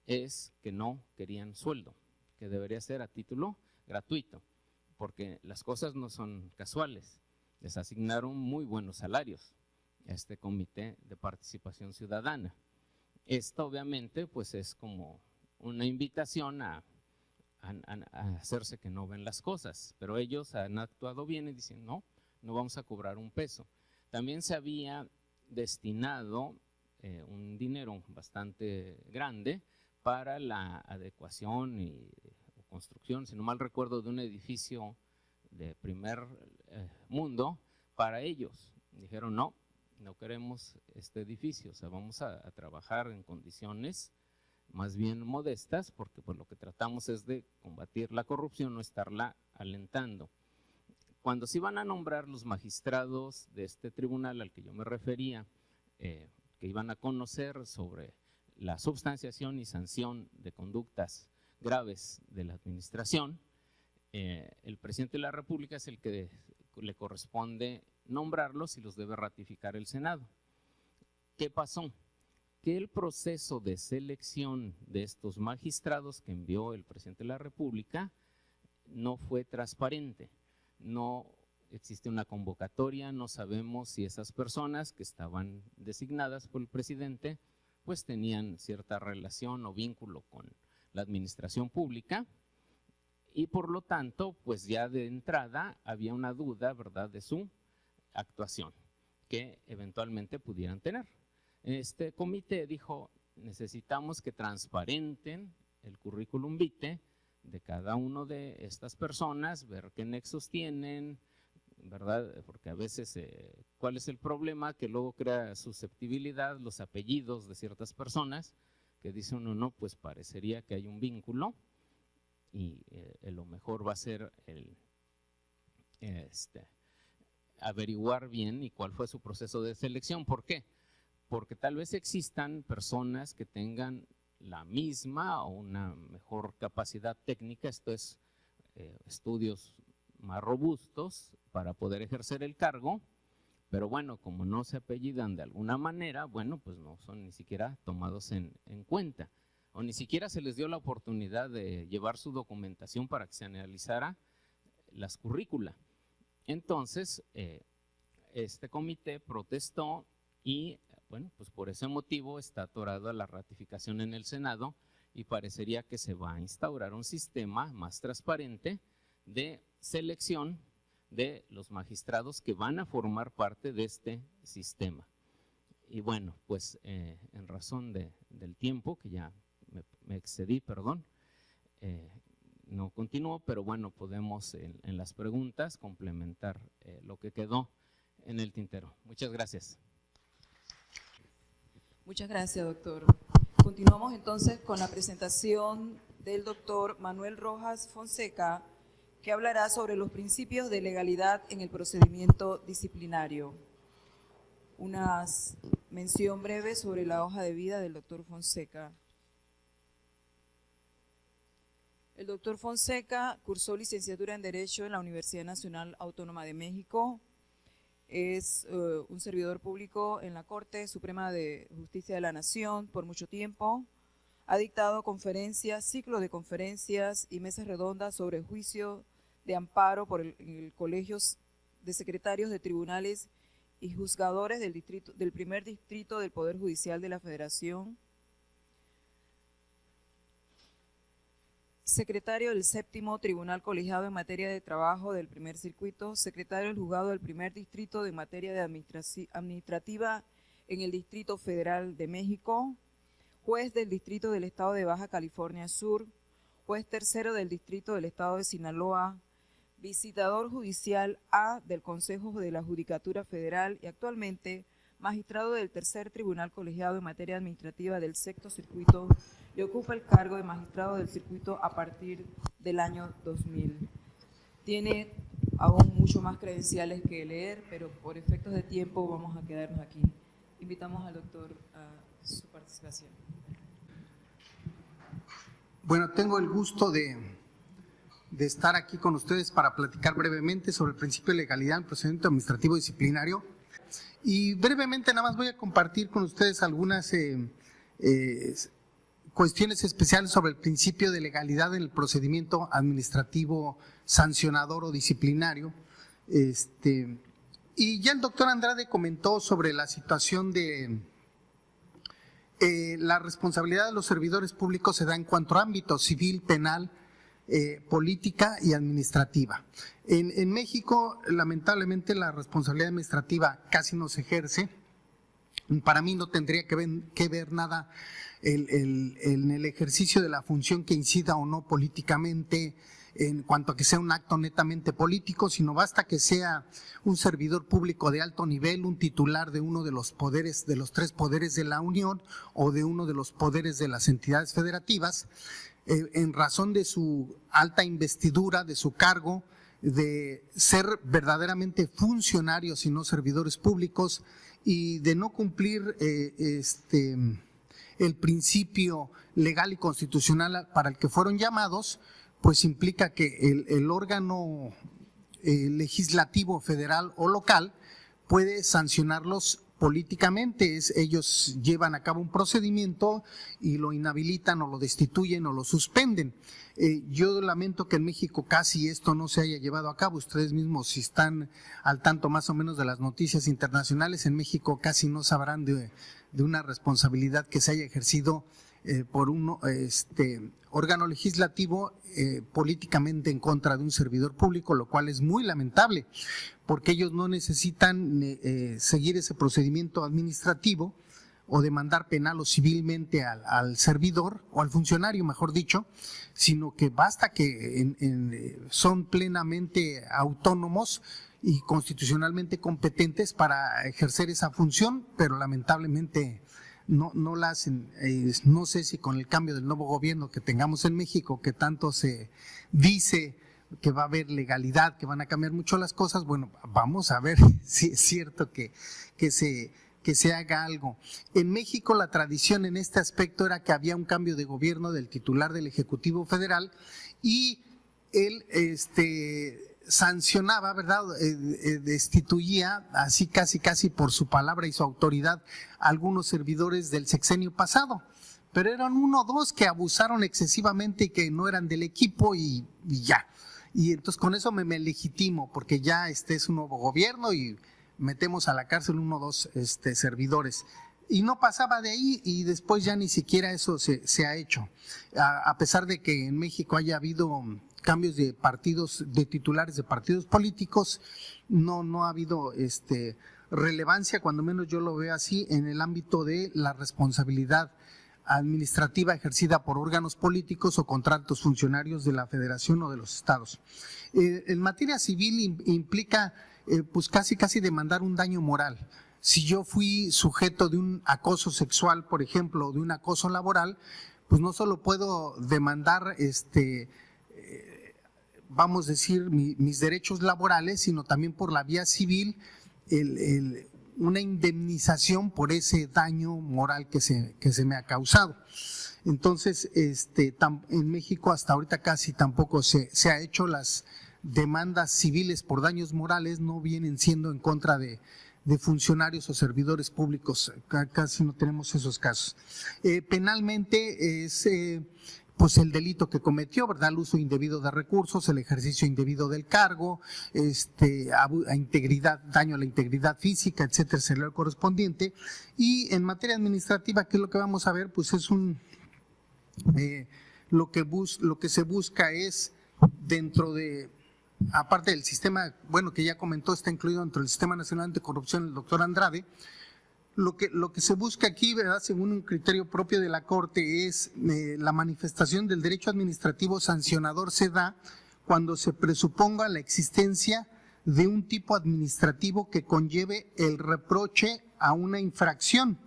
es que no querían sueldo, que debería ser a título gratuito, porque las cosas no son casuales. Les asignaron muy buenos salarios a este Comité de Participación Ciudadana. Esto obviamente pues es como una invitación a hacerse que no ven las cosas, pero ellos han actuado bien y dicen no vamos a cobrar un peso. También se había destinado un dinero bastante grande para la adecuación y construcción, si no mal recuerdo, de un edificio de primer mundo para ellos. Dijeron no queremos este edificio, o sea, vamos a trabajar en condiciones más bien modestas, porque pues lo que tratamos es de combatir la corrupción, no estarla alentando. Cuando se iban a nombrar los magistrados de este tribunal al que yo me refería, que iban a conocer sobre la substanciación y sanción de conductas graves de la administración, el presidente de la República es el que le corresponde nombrarlos y los debe ratificar el Senado. ¿Qué pasó? Que el proceso de selección de estos magistrados que envió el presidente de la República no fue transparente, no existe una convocatoria, no sabemos si esas personas que estaban designadas por el presidente pues tenían cierta relación o vínculo con la administración pública y por lo tanto pues ya de entrada había una duda, ¿verdad?, de su actuación que eventualmente pudieran tener. Este comité dijo, necesitamos que transparenten el currículum vitae de cada uno de estas personas, ver qué nexos tienen, ¿verdad? Porque a veces, ¿cuál es el problema? Que luego crea susceptibilidad los apellidos de ciertas personas, que dice uno, no, pues parecería que hay un vínculo y lo mejor va a ser averiguar bien y cuál fue su proceso de selección. ¿Por qué? Porque tal vez existan personas que tengan la misma o una mejor capacidad técnica, esto es estudios más robustos para poder ejercer el cargo, pero bueno, como no se apellidan de alguna manera, bueno, pues no son ni siquiera tomados en cuenta, o ni siquiera se les dio la oportunidad de llevar su documentación para que se analizara las currícula. Entonces, este comité protestó y bueno, pues por ese motivo está atorado a la ratificación en el Senado y parecería que se va a instaurar un sistema más transparente de selección de los magistrados que van a formar parte de este sistema. Y bueno, pues en razón del tiempo, que ya me excedí, perdón, no continúo, pero bueno, podemos en las preguntas complementar lo que quedó en el tintero. Muchas gracias. Muchas gracias, doctor. Continuamos entonces con la presentación del doctor Manuel Rojas Fonseca, que hablará sobre los principios de legalidad en el procedimiento disciplinario. Una mención breve sobre la hoja de vida del doctor Fonseca. El doctor Fonseca cursó licenciatura en Derecho en la Universidad Nacional Autónoma de México. Es un servidor público en la Corte Suprema de Justicia de la Nación por mucho tiempo. Ha dictado conferencias, ciclos de conferencias y mesas redondas sobre juicio de amparo por el Colegio de Secretarios de Tribunales y Juzgadores del primer distrito del Poder Judicial de la Federación. Secretario del Séptimo Tribunal Colegiado en materia de trabajo del primer circuito, secretario del Juzgado del primer distrito en materia de administrativa en el Distrito Federal de México, juez del Distrito del Estado de Baja California Sur, juez tercero del Distrito del Estado de Sinaloa, visitador judicial A del Consejo de la Judicatura Federal y actualmente magistrado del Tercer Tribunal Colegiado en materia administrativa del Sexto Circuito, y ocupa el cargo de magistrado del circuito a partir del año 2000. Tiene aún mucho más credenciales que leer, pero por efectos de tiempo vamos a quedarnos aquí. Invitamos al doctor a su participación. Bueno, tengo el gusto de estar aquí con ustedes para platicar brevemente sobre el principio de legalidad en el procedimiento administrativo disciplinario. Y brevemente nada más voy a compartir con ustedes algunas cuestiones especiales sobre el principio de legalidad en el procedimiento administrativo sancionador o disciplinario. Y ya el doctor Andrade comentó sobre la situación de la responsabilidad de los servidores públicos se da en cuanto a ámbito civil, penal, política y administrativa. En México, lamentablemente, la responsabilidad administrativa casi no se ejerce. Para mí no tendría que ver nada en el ejercicio de la función que incida o no políticamente en cuanto a que sea un acto netamente político, sino basta que sea un servidor público de alto nivel, un titular de uno de los poderes, de los tres poderes de la Unión o de uno de los poderes de las entidades federativas, en razón de su alta investidura, de su cargo, de ser verdaderamente funcionarios y no servidores públicos y de no cumplir el principio legal y constitucional para el que fueron llamados, pues implica que el órgano legislativo federal o local puede sancionarlos políticamente. Ellos llevan a cabo un procedimiento y lo inhabilitan o lo destituyen o lo suspenden. Yo lamento que en México casi esto no se haya llevado a cabo. Ustedes mismos, si están al tanto más o menos de las noticias internacionales, en México casi no sabrán de una responsabilidad que se haya ejercido por un órgano legislativo políticamente en contra de un servidor público, lo cual es muy lamentable, porque ellos no necesitan seguir ese procedimiento administrativo o demandar penal o civilmente al servidor o al funcionario, mejor dicho, sino que basta que son plenamente autónomos y constitucionalmente competentes para ejercer esa función, pero lamentablemente no la hacen. No sé si con el cambio del nuevo gobierno que tengamos en México, que tanto se dice que va a haber legalidad, que van a cambiar mucho las cosas, bueno, vamos a ver si es cierto que se haga algo. En México la tradición en este aspecto era que había un cambio de gobierno del titular del Ejecutivo Federal y él sancionaba, ¿verdad? Destituía así casi por su palabra y su autoridad a algunos servidores del sexenio pasado, pero eran uno o dos que abusaron excesivamente y que no eran del equipo y ya. Y entonces con eso me legitimo, porque ya es un nuevo gobierno y metemos a la cárcel uno o dos servidores. Y no pasaba de ahí y después ya ni siquiera eso se ha hecho. A pesar de que en México haya habido cambios de partidos, de titulares de partidos políticos, no ha habido relevancia, cuando menos yo lo veo así, en el ámbito de la responsabilidad administrativa ejercida por órganos políticos o contra altos funcionarios de la Federación o de los estados. En materia civil implica pues casi demandar un daño moral. Si yo fui sujeto de un acoso sexual, por ejemplo, o de un acoso laboral, pues no solo puedo demandar vamos a decir, mis derechos laborales, sino también por la vía civil una indemnización por ese daño moral que se me ha causado. Entonces, en México hasta ahorita casi tampoco se ha hecho. Las demandas civiles por daños morales no vienen siendo en contra de funcionarios o servidores públicos, casi no tenemos esos casos. Penalmente es pues el delito que cometió, ¿verdad? El uso indebido de recursos, el ejercicio indebido del cargo, a integridad, daño a la integridad física, etcétera, será el correspondiente. Y en materia administrativa, ¿qué es lo que vamos a ver? Pues es lo que se busca es dentro de, aparte del sistema, bueno, que ya comentó, está incluido dentro del Sistema Nacional Anticorrupción, el doctor Andrade. Lo que se busca aquí, ¿verdad?, según un criterio propio de la Corte, es la manifestación del derecho administrativo sancionador se da cuando se presuponga la existencia de un tipo administrativo que conlleve el reproche a una infracción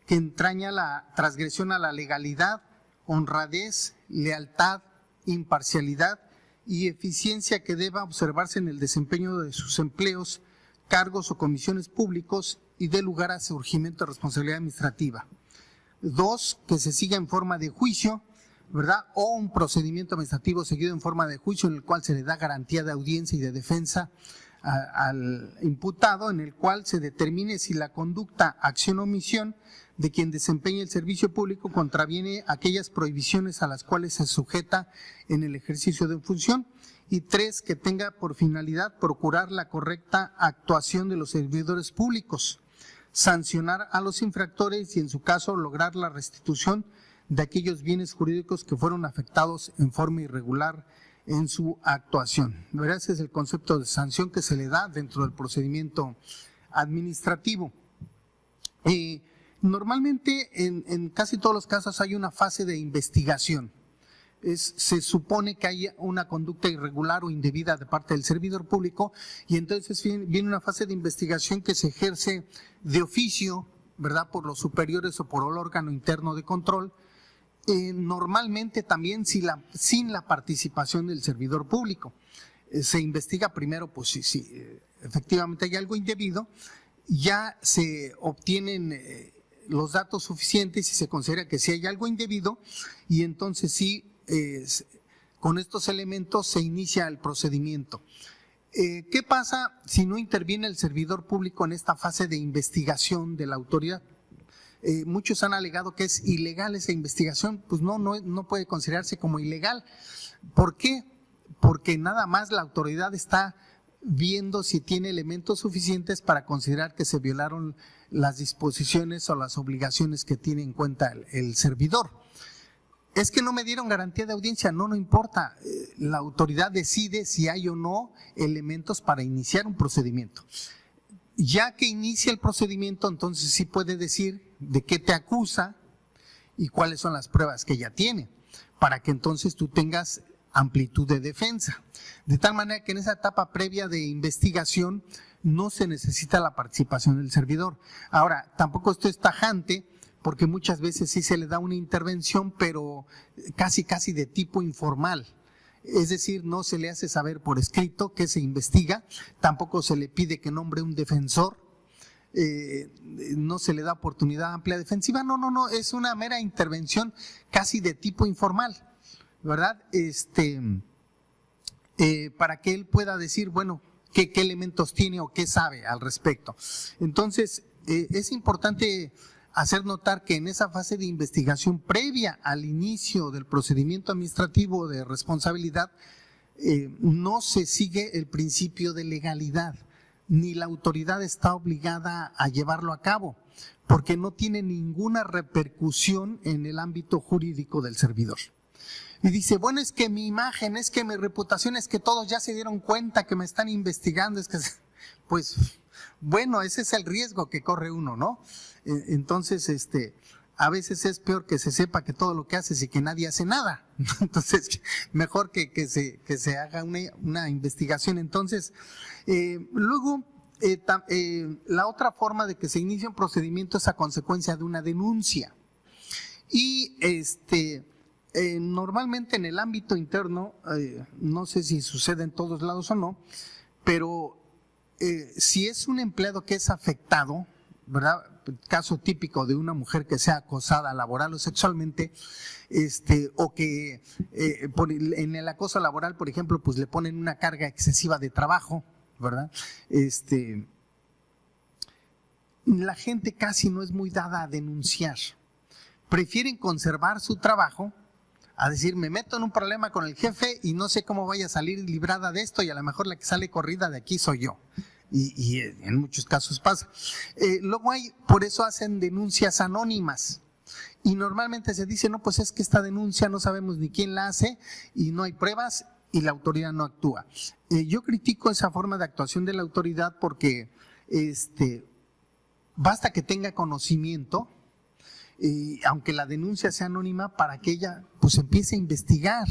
que entraña la transgresión a la legalidad, honradez, lealtad, imparcialidad y eficiencia que deba observarse en el desempeño de sus empleos, cargos o comisiones públicos y dé lugar a surgimiento de responsabilidad administrativa. 2, que se siga en forma de juicio, ¿verdad? O un procedimiento administrativo seguido en forma de juicio en el cual se le da garantía de audiencia y de defensa al imputado, en el cual se determine si la conducta, acción o omisión de quien desempeña el servicio público contraviene aquellas prohibiciones a las cuales se sujeta en el ejercicio de función. Y 3, que tenga por finalidad procurar la correcta actuación de los servidores públicos, sancionar a los infractores y en su caso lograr la restitución de aquellos bienes jurídicos que fueron afectados en forma irregular en su actuación. ¿Verdad? Ese es el concepto de sanción que se le da dentro del procedimiento administrativo. Normalmente en casi todos los casos hay una fase de investigación. Se supone que hay una conducta irregular o indebida de parte del servidor público y entonces viene una fase de investigación que se ejerce de oficio, ¿verdad?, por los superiores o por el órgano interno de control, normalmente también sin la participación del servidor público. Se investiga primero, pues si efectivamente hay algo indebido, ya se obtienen los datos suficientes y se considera que sí hay algo indebido y entonces sí, con estos elementos se inicia el procedimiento. ¿Qué pasa si no interviene el servidor público en esta fase de investigación de la autoridad? Muchos han alegado que es ilegal esa investigación. Pues no puede considerarse como ilegal. ¿Por qué? Porque nada más la autoridad está viendo si tiene elementos suficientes para considerar que se violaron las disposiciones o las obligaciones que tiene en cuenta el servidor. Es que no me dieron garantía de audiencia, no importa. La autoridad decide si hay o no elementos para iniciar un procedimiento. Ya que inicia el procedimiento, entonces sí puede decir de qué te acusa y cuáles son las pruebas que ya tiene, para que entonces tú tengas amplitud de defensa. De tal manera que en esa etapa previa de investigación no se necesita la participación del servidor. Ahora, tampoco esto es tajante, porque muchas veces sí se le da una intervención, pero casi de tipo informal. Es decir, no se le hace saber por escrito que se investiga, tampoco se le pide que nombre un defensor, no se le da oportunidad amplia defensiva, no, es una mera intervención casi de tipo informal, ¿verdad? Para que él pueda decir, bueno, qué elementos tiene o qué sabe al respecto. Entonces, es importante hacer notar que en esa fase de investigación previa al inicio del procedimiento administrativo de responsabilidad, no se sigue el principio de legalidad, ni la autoridad está obligada a llevarlo a cabo, porque no tiene ninguna repercusión en el ámbito jurídico del servidor. Y dice, bueno, es que mi imagen, es que mi reputación, es que todos ya se dieron cuenta que me están investigando, es que, pues, bueno, ese es el riesgo que corre uno, ¿no? Entonces, a veces es peor que se sepa que todo lo que haces y que nadie hace nada. Entonces, mejor que se haga una investigación. Entonces, luego, la otra forma de que se inicie un procedimiento es a consecuencia de una denuncia. Y normalmente en el ámbito interno, no sé si sucede en todos lados o no, pero si es un empleado que es afectado, ¿verdad? Caso típico de una mujer que sea acosada laboral o sexualmente, o que en el acoso laboral, por ejemplo, pues le ponen una carga excesiva de trabajo, ¿verdad? La gente casi no es muy dada a denunciar. Prefieren conservar su trabajo a decir, me meto en un problema con el jefe y no sé cómo vaya a salir librada de esto y a lo mejor la que sale corrida de aquí soy yo. Y en muchos casos pasa. Luego por eso hacen denuncias anónimas. Y normalmente se dice, no, pues es que esta denuncia no sabemos ni quién la hace y no hay pruebas y la autoridad no actúa. Yo critico esa forma de actuación de la autoridad porque basta que tenga conocimiento, aunque la denuncia sea anónima, para que ella pues empiece a investigar.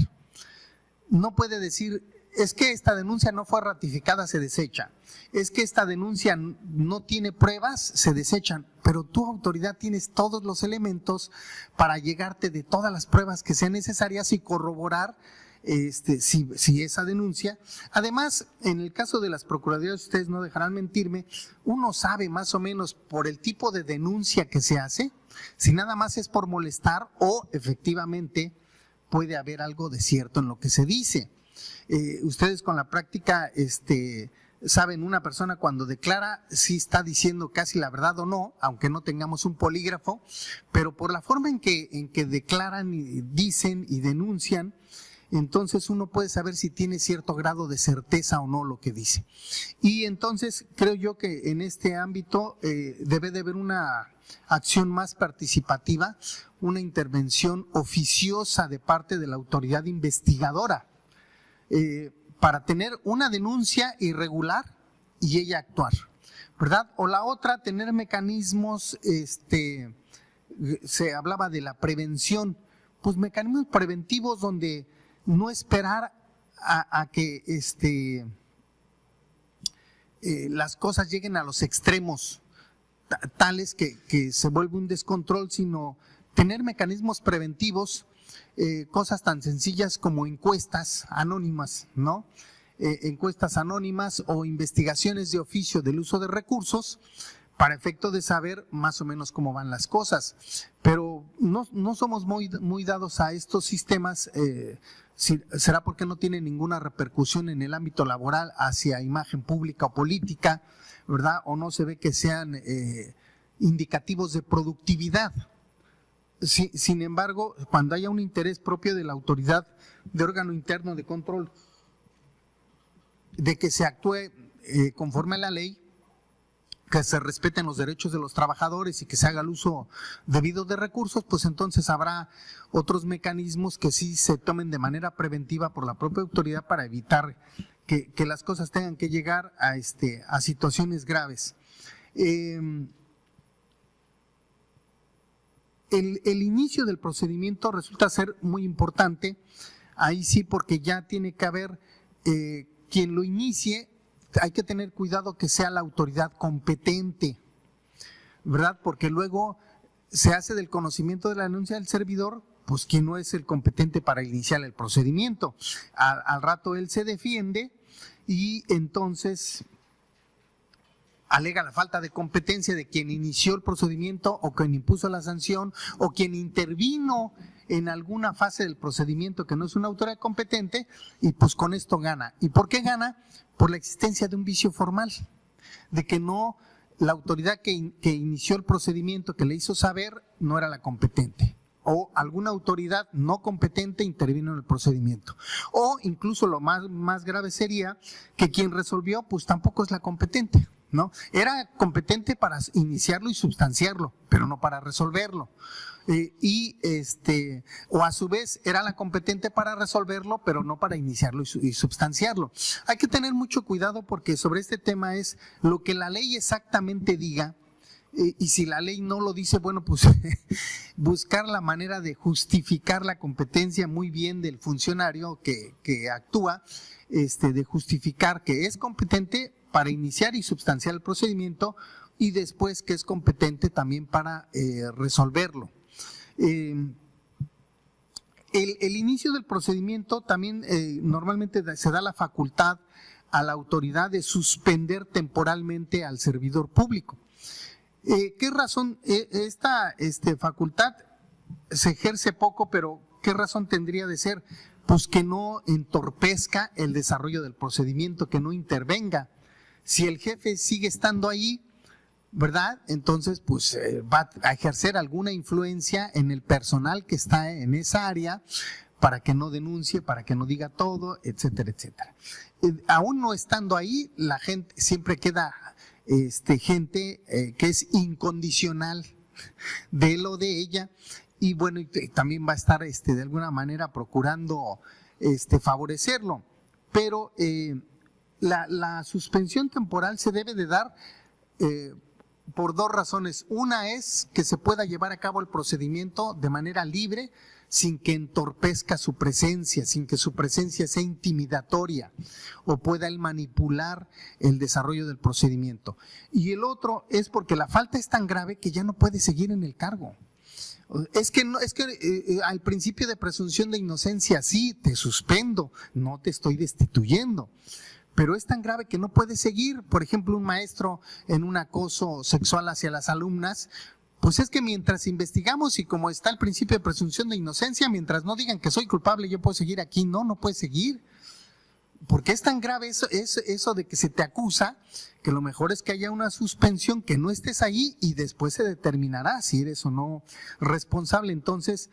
No puede decir, es que esta denuncia no fue ratificada, se desecha. Es que esta denuncia no tiene pruebas, se desechan. Pero tu autoridad tienes todos los elementos para llegarte de todas las pruebas que sean necesarias y corroborar si esa denuncia. Además, en el caso de las procuradurías, ustedes no dejarán mentirme, uno sabe más o menos por el tipo de denuncia que se hace, si nada más es por molestar o efectivamente puede haber algo de cierto en lo que se dice. Ustedes con la práctica saben, una persona cuando declara si está diciendo casi la verdad o no, aunque no tengamos un polígrafo, pero por la forma en que declaran y dicen y denuncian, entonces uno puede saber si tiene cierto grado de certeza o no lo que dice. Y entonces creo yo que en este ámbito debe de haber una acción más participativa, una intervención oficiosa de parte de la autoridad investigadora, para tener una denuncia irregular y ella actuar, ¿verdad? O la otra, tener mecanismos, se hablaba de la prevención, pues mecanismos preventivos donde no esperar a que las cosas lleguen a los extremos tales que se vuelve un descontrol, sino tener mecanismos preventivos, cosas tan sencillas como encuestas anónimas, ¿no? Encuestas anónimas o investigaciones de oficio del uso de recursos para efecto de saber más o menos cómo van las cosas. Pero no somos muy dados a estos sistemas. ¿Será porque no tienen ninguna repercusión en el ámbito laboral hacia imagen pública o política, verdad? O no se ve que sean indicativos de productividad. Sin embargo, cuando haya un interés propio de la autoridad de órgano interno de control, de que se actúe conforme a la ley, que se respeten los derechos de los trabajadores y que se haga el uso debido de recursos, pues entonces habrá otros mecanismos que sí se tomen de manera preventiva por la propia autoridad para evitar que las cosas tengan que llegar a situaciones graves. El inicio del procedimiento resulta ser muy importante, ahí sí, porque ya tiene que haber quien lo inicie. Hay que tener cuidado que sea la autoridad competente, ¿verdad? Porque luego se hace del conocimiento de la denuncia del servidor, pues quien no es el competente para iniciar el procedimiento. Al rato él se defiende y entonces alega la falta de competencia de quien inició el procedimiento o quien impuso la sanción o quien intervino en alguna fase del procedimiento que no es una autoridad competente, y pues con esto gana. ¿Y por qué gana? Por la existencia de un vicio formal, de que no, la autoridad que inició el procedimiento, que le hizo saber, no era la competente, o alguna autoridad no competente intervino en el procedimiento, o incluso lo más grave sería que quien resolvió pues tampoco es la competente, ¿no? Era competente para iniciarlo y sustanciarlo, pero no para resolverlo. O a su vez era la competente para resolverlo, pero no para iniciarlo y sustanciarlo. Hay que tener mucho cuidado porque sobre este tema es lo que la ley exactamente diga, y si la ley no lo dice, bueno, pues buscar la manera de justificar la competencia muy bien del funcionario que actúa, de justificar que es competente para iniciar y substanciar el procedimiento y después que es competente también para resolverlo. El inicio del procedimiento también normalmente se da la facultad a la autoridad de suspender temporalmente al servidor público. ¿Qué razón? Esta facultad se ejerce poco, pero ¿qué razón tendría de ser? Pues que no entorpezca el desarrollo del procedimiento, que no intervenga. Si el jefe sigue estando ahí, ¿verdad? Entonces, pues va a ejercer alguna influencia en el personal que está en esa área para que no denuncie, para que no diga todo, etcétera, etcétera. Aún no estando ahí, la gente siempre queda gente que es incondicional de él o de ella, y bueno, también va a estar de alguna manera procurando favorecerlo, pero la suspensión temporal se debe de dar por dos razones. Una es que se pueda llevar a cabo el procedimiento de manera libre, sin que entorpezca su presencia, sin que su presencia sea intimidatoria o pueda él manipular el desarrollo del procedimiento. Y el otro es porque la falta es tan grave que ya no puede seguir en el cargo. Al principio de presunción de inocencia sí, te suspendo, no te estoy destituyendo, pero es tan grave que no puede seguir. Por ejemplo, un maestro en un acoso sexual hacia las alumnas, pues es que mientras investigamos y como está el principio de presunción de inocencia, mientras no digan que soy culpable, yo puedo seguir aquí. No puede seguir. Porque es tan grave eso de que se te acusa, que lo mejor es que haya una suspensión, que no estés ahí y después se determinará si eres o no responsable. Entonces,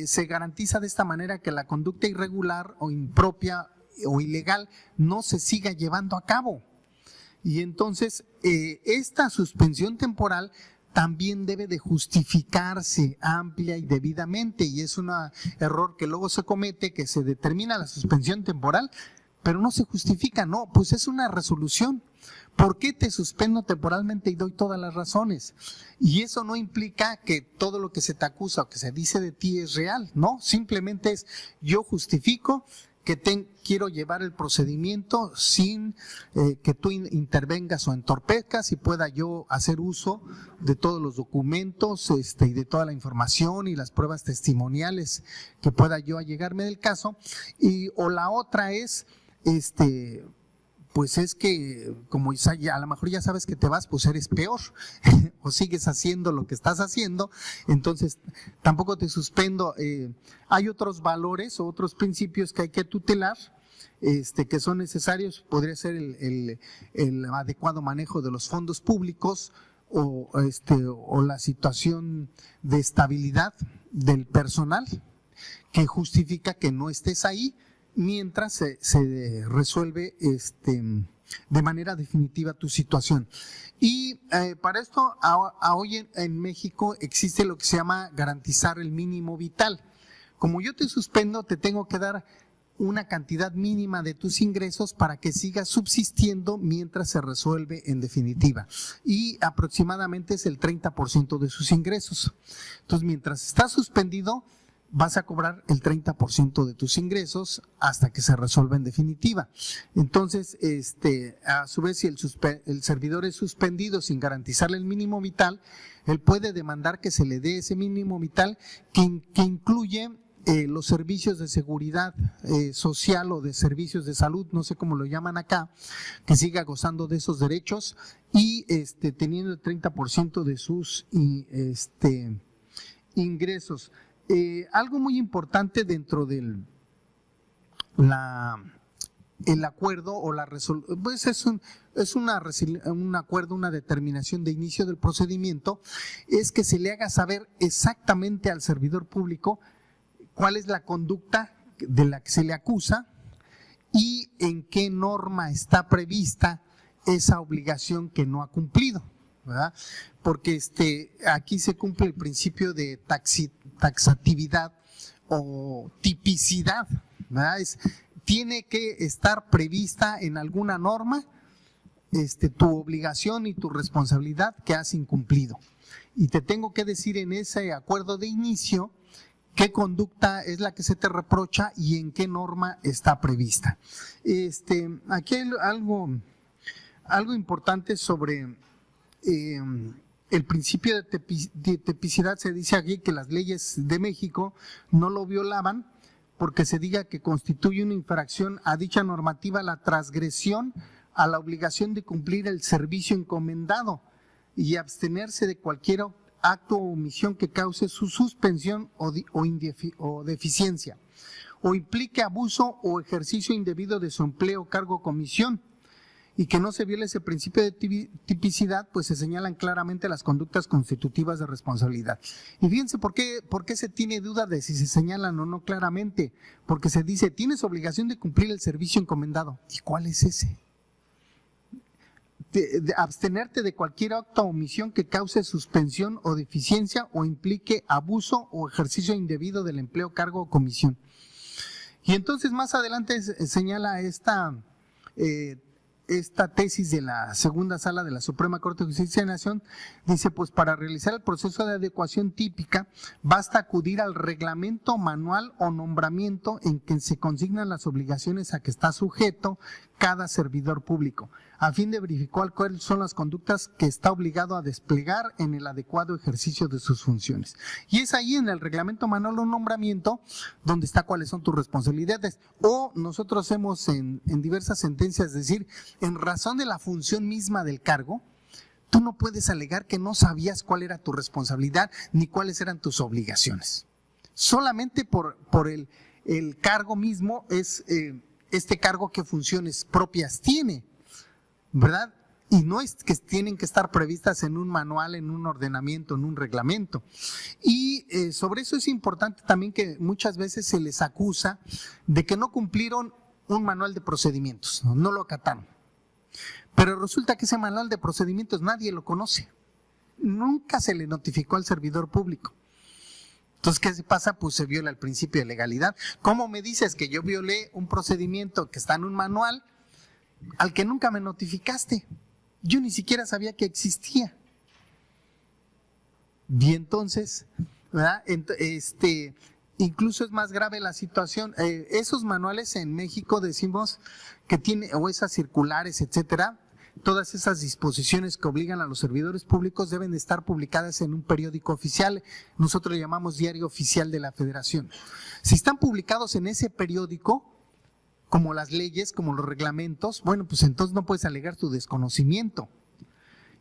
se garantiza de esta manera que la conducta irregular o impropia o ilegal no se siga llevando a cabo. Y entonces, esta suspensión temporal también debe de justificarse amplia y debidamente, y es un error que luego se comete, que se determina la suspensión temporal, pero no se justifica. No, pues es una resolución. ¿Por qué te suspendo temporalmente y doy todas las razones? Y eso no implica que todo lo que se te acusa o que se dice de ti es real, no, simplemente es yo justifico que quiero llevar el procedimiento sin que tú intervengas o entorpezcas y pueda yo hacer uso de todos los documentos y de toda la información y las pruebas testimoniales que pueda yo allegarme del caso. O la otra es, pues es que como a lo mejor ya sabes que te vas, pues eres peor o sigues haciendo lo que estás haciendo, entonces tampoco te suspendo. Hay otros valores o otros principios que hay que tutelar, que son necesarios. Podría ser el adecuado manejo de los fondos públicos o la situación de estabilidad del personal que justifica que no estés ahí mientras se resuelve de manera definitiva tu situación. Y para esto, hoy en México existe lo que se llama garantizar el mínimo vital. Como yo te suspendo, te tengo que dar una cantidad mínima de tus ingresos para que sigas subsistiendo mientras se resuelve en definitiva. Y aproximadamente es el 30% de sus ingresos. Entonces, mientras estás suspendido, vas a cobrar el 30% de tus ingresos hasta que se resuelva en definitiva. Entonces, a su vez, si el servidor es suspendido sin garantizarle el mínimo vital, él puede demandar que se le dé ese mínimo vital que incluye los servicios de seguridad social o de servicios de salud, no sé cómo lo llaman acá, que siga gozando de esos derechos y teniendo el 30% de sus ingresos. Algo muy importante dentro del el acuerdo o la resolución, pues es un acuerdo, una determinación de inicio del procedimiento, es que se le haga saber exactamente al servidor público cuál es la conducta de la que se le acusa y en qué norma está prevista esa obligación que no ha cumplido, ¿verdad? Porque aquí se cumple el principio de taxatividad o tipicidad, ¿verdad? Tiene que estar prevista en alguna norma tu obligación y tu responsabilidad que has incumplido. Y te tengo que decir en ese acuerdo de inicio qué conducta es la que se te reprocha y en qué norma está prevista. Aquí hay algo importante sobre el principio de tipicidad. Se dice aquí que las leyes de México no lo violaban porque se diga que constituye una infracción a dicha normativa la transgresión a la obligación de cumplir el servicio encomendado y abstenerse de cualquier acto o omisión que cause su suspensión o deficiencia, o implique abuso o ejercicio indebido de su empleo, cargo o comisión, y que no se viole ese principio de tipicidad, pues se señalan claramente las conductas constitutivas de responsabilidad. Y fíjense por qué se tiene duda de si se señalan o no claramente, porque se dice, tienes obligación de cumplir el servicio encomendado. ¿Y cuál es ese? De abstenerte de cualquier acto o omisión que cause suspensión o deficiencia o implique abuso o ejercicio indebido del empleo, cargo o comisión. Y entonces más adelante señala esta tesis de la segunda sala de la Suprema Corte de Justicia de la Nación, dice, pues para realizar el proceso de adecuación típica basta acudir al reglamento, manual o nombramiento en que se consignan las obligaciones a que está sujeto cada servidor público, a fin de verificar cuáles son las conductas que está obligado a desplegar en el adecuado ejercicio de sus funciones. Y es ahí en el reglamento, manual o nombramiento donde está cuáles son tus responsabilidades. O nosotros hemos en diversas sentencias decir, en razón de la función misma del cargo, tú no puedes alegar que no sabías cuál era tu responsabilidad ni cuáles eran tus obligaciones. Solamente por el cargo mismo es este cargo qué funciones propias tiene, ¿verdad? Y no es que tienen que estar previstas en un manual, en un ordenamiento, en un reglamento. Y sobre eso es importante también que muchas veces se les acusa de que no cumplieron un manual de procedimientos, no lo acataron. Pero resulta que ese manual de procedimientos nadie lo conoce. Nunca se le notificó al servidor público. Entonces, ¿qué se pasa? Pues se viola el principio de legalidad. ¿Cómo me dices que yo violé un procedimiento que está en un manual al que nunca me notificaste? Yo ni siquiera sabía que existía. Y entonces, ¿verdad? Incluso es más grave la situación. Esos manuales en México decimos que tiene, o esas circulares, etcétera, todas esas disposiciones que obligan a los servidores públicos deben de estar publicadas en un periódico oficial. Nosotros le llamamos Diario Oficial de la Federación. Si están publicados en ese periódico, como las leyes, como los reglamentos, bueno, pues entonces no puedes alegar tu desconocimiento.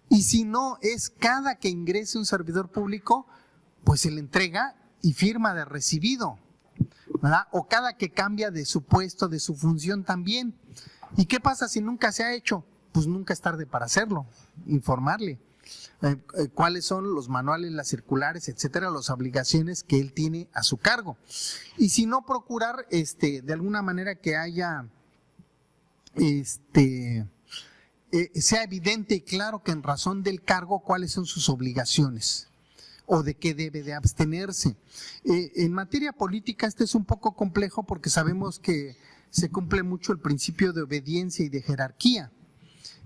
Y si no, es cada que ingrese un servidor público, pues se le entrega y firma de recibido, ¿verdad? O cada que cambia de su puesto, de su función también. ¿Y qué pasa si nunca se ha hecho? Pues nunca es tarde para hacerlo, informarle cuáles son los manuales, las circulares, etcétera, las obligaciones que él tiene a su cargo. Y si no, procurar de alguna manera que haya sea evidente y claro que en razón del cargo cuáles son sus obligaciones o de qué debe de abstenerse. En materia política es un poco complejo porque sabemos que se cumple mucho el principio de obediencia y de jerarquía.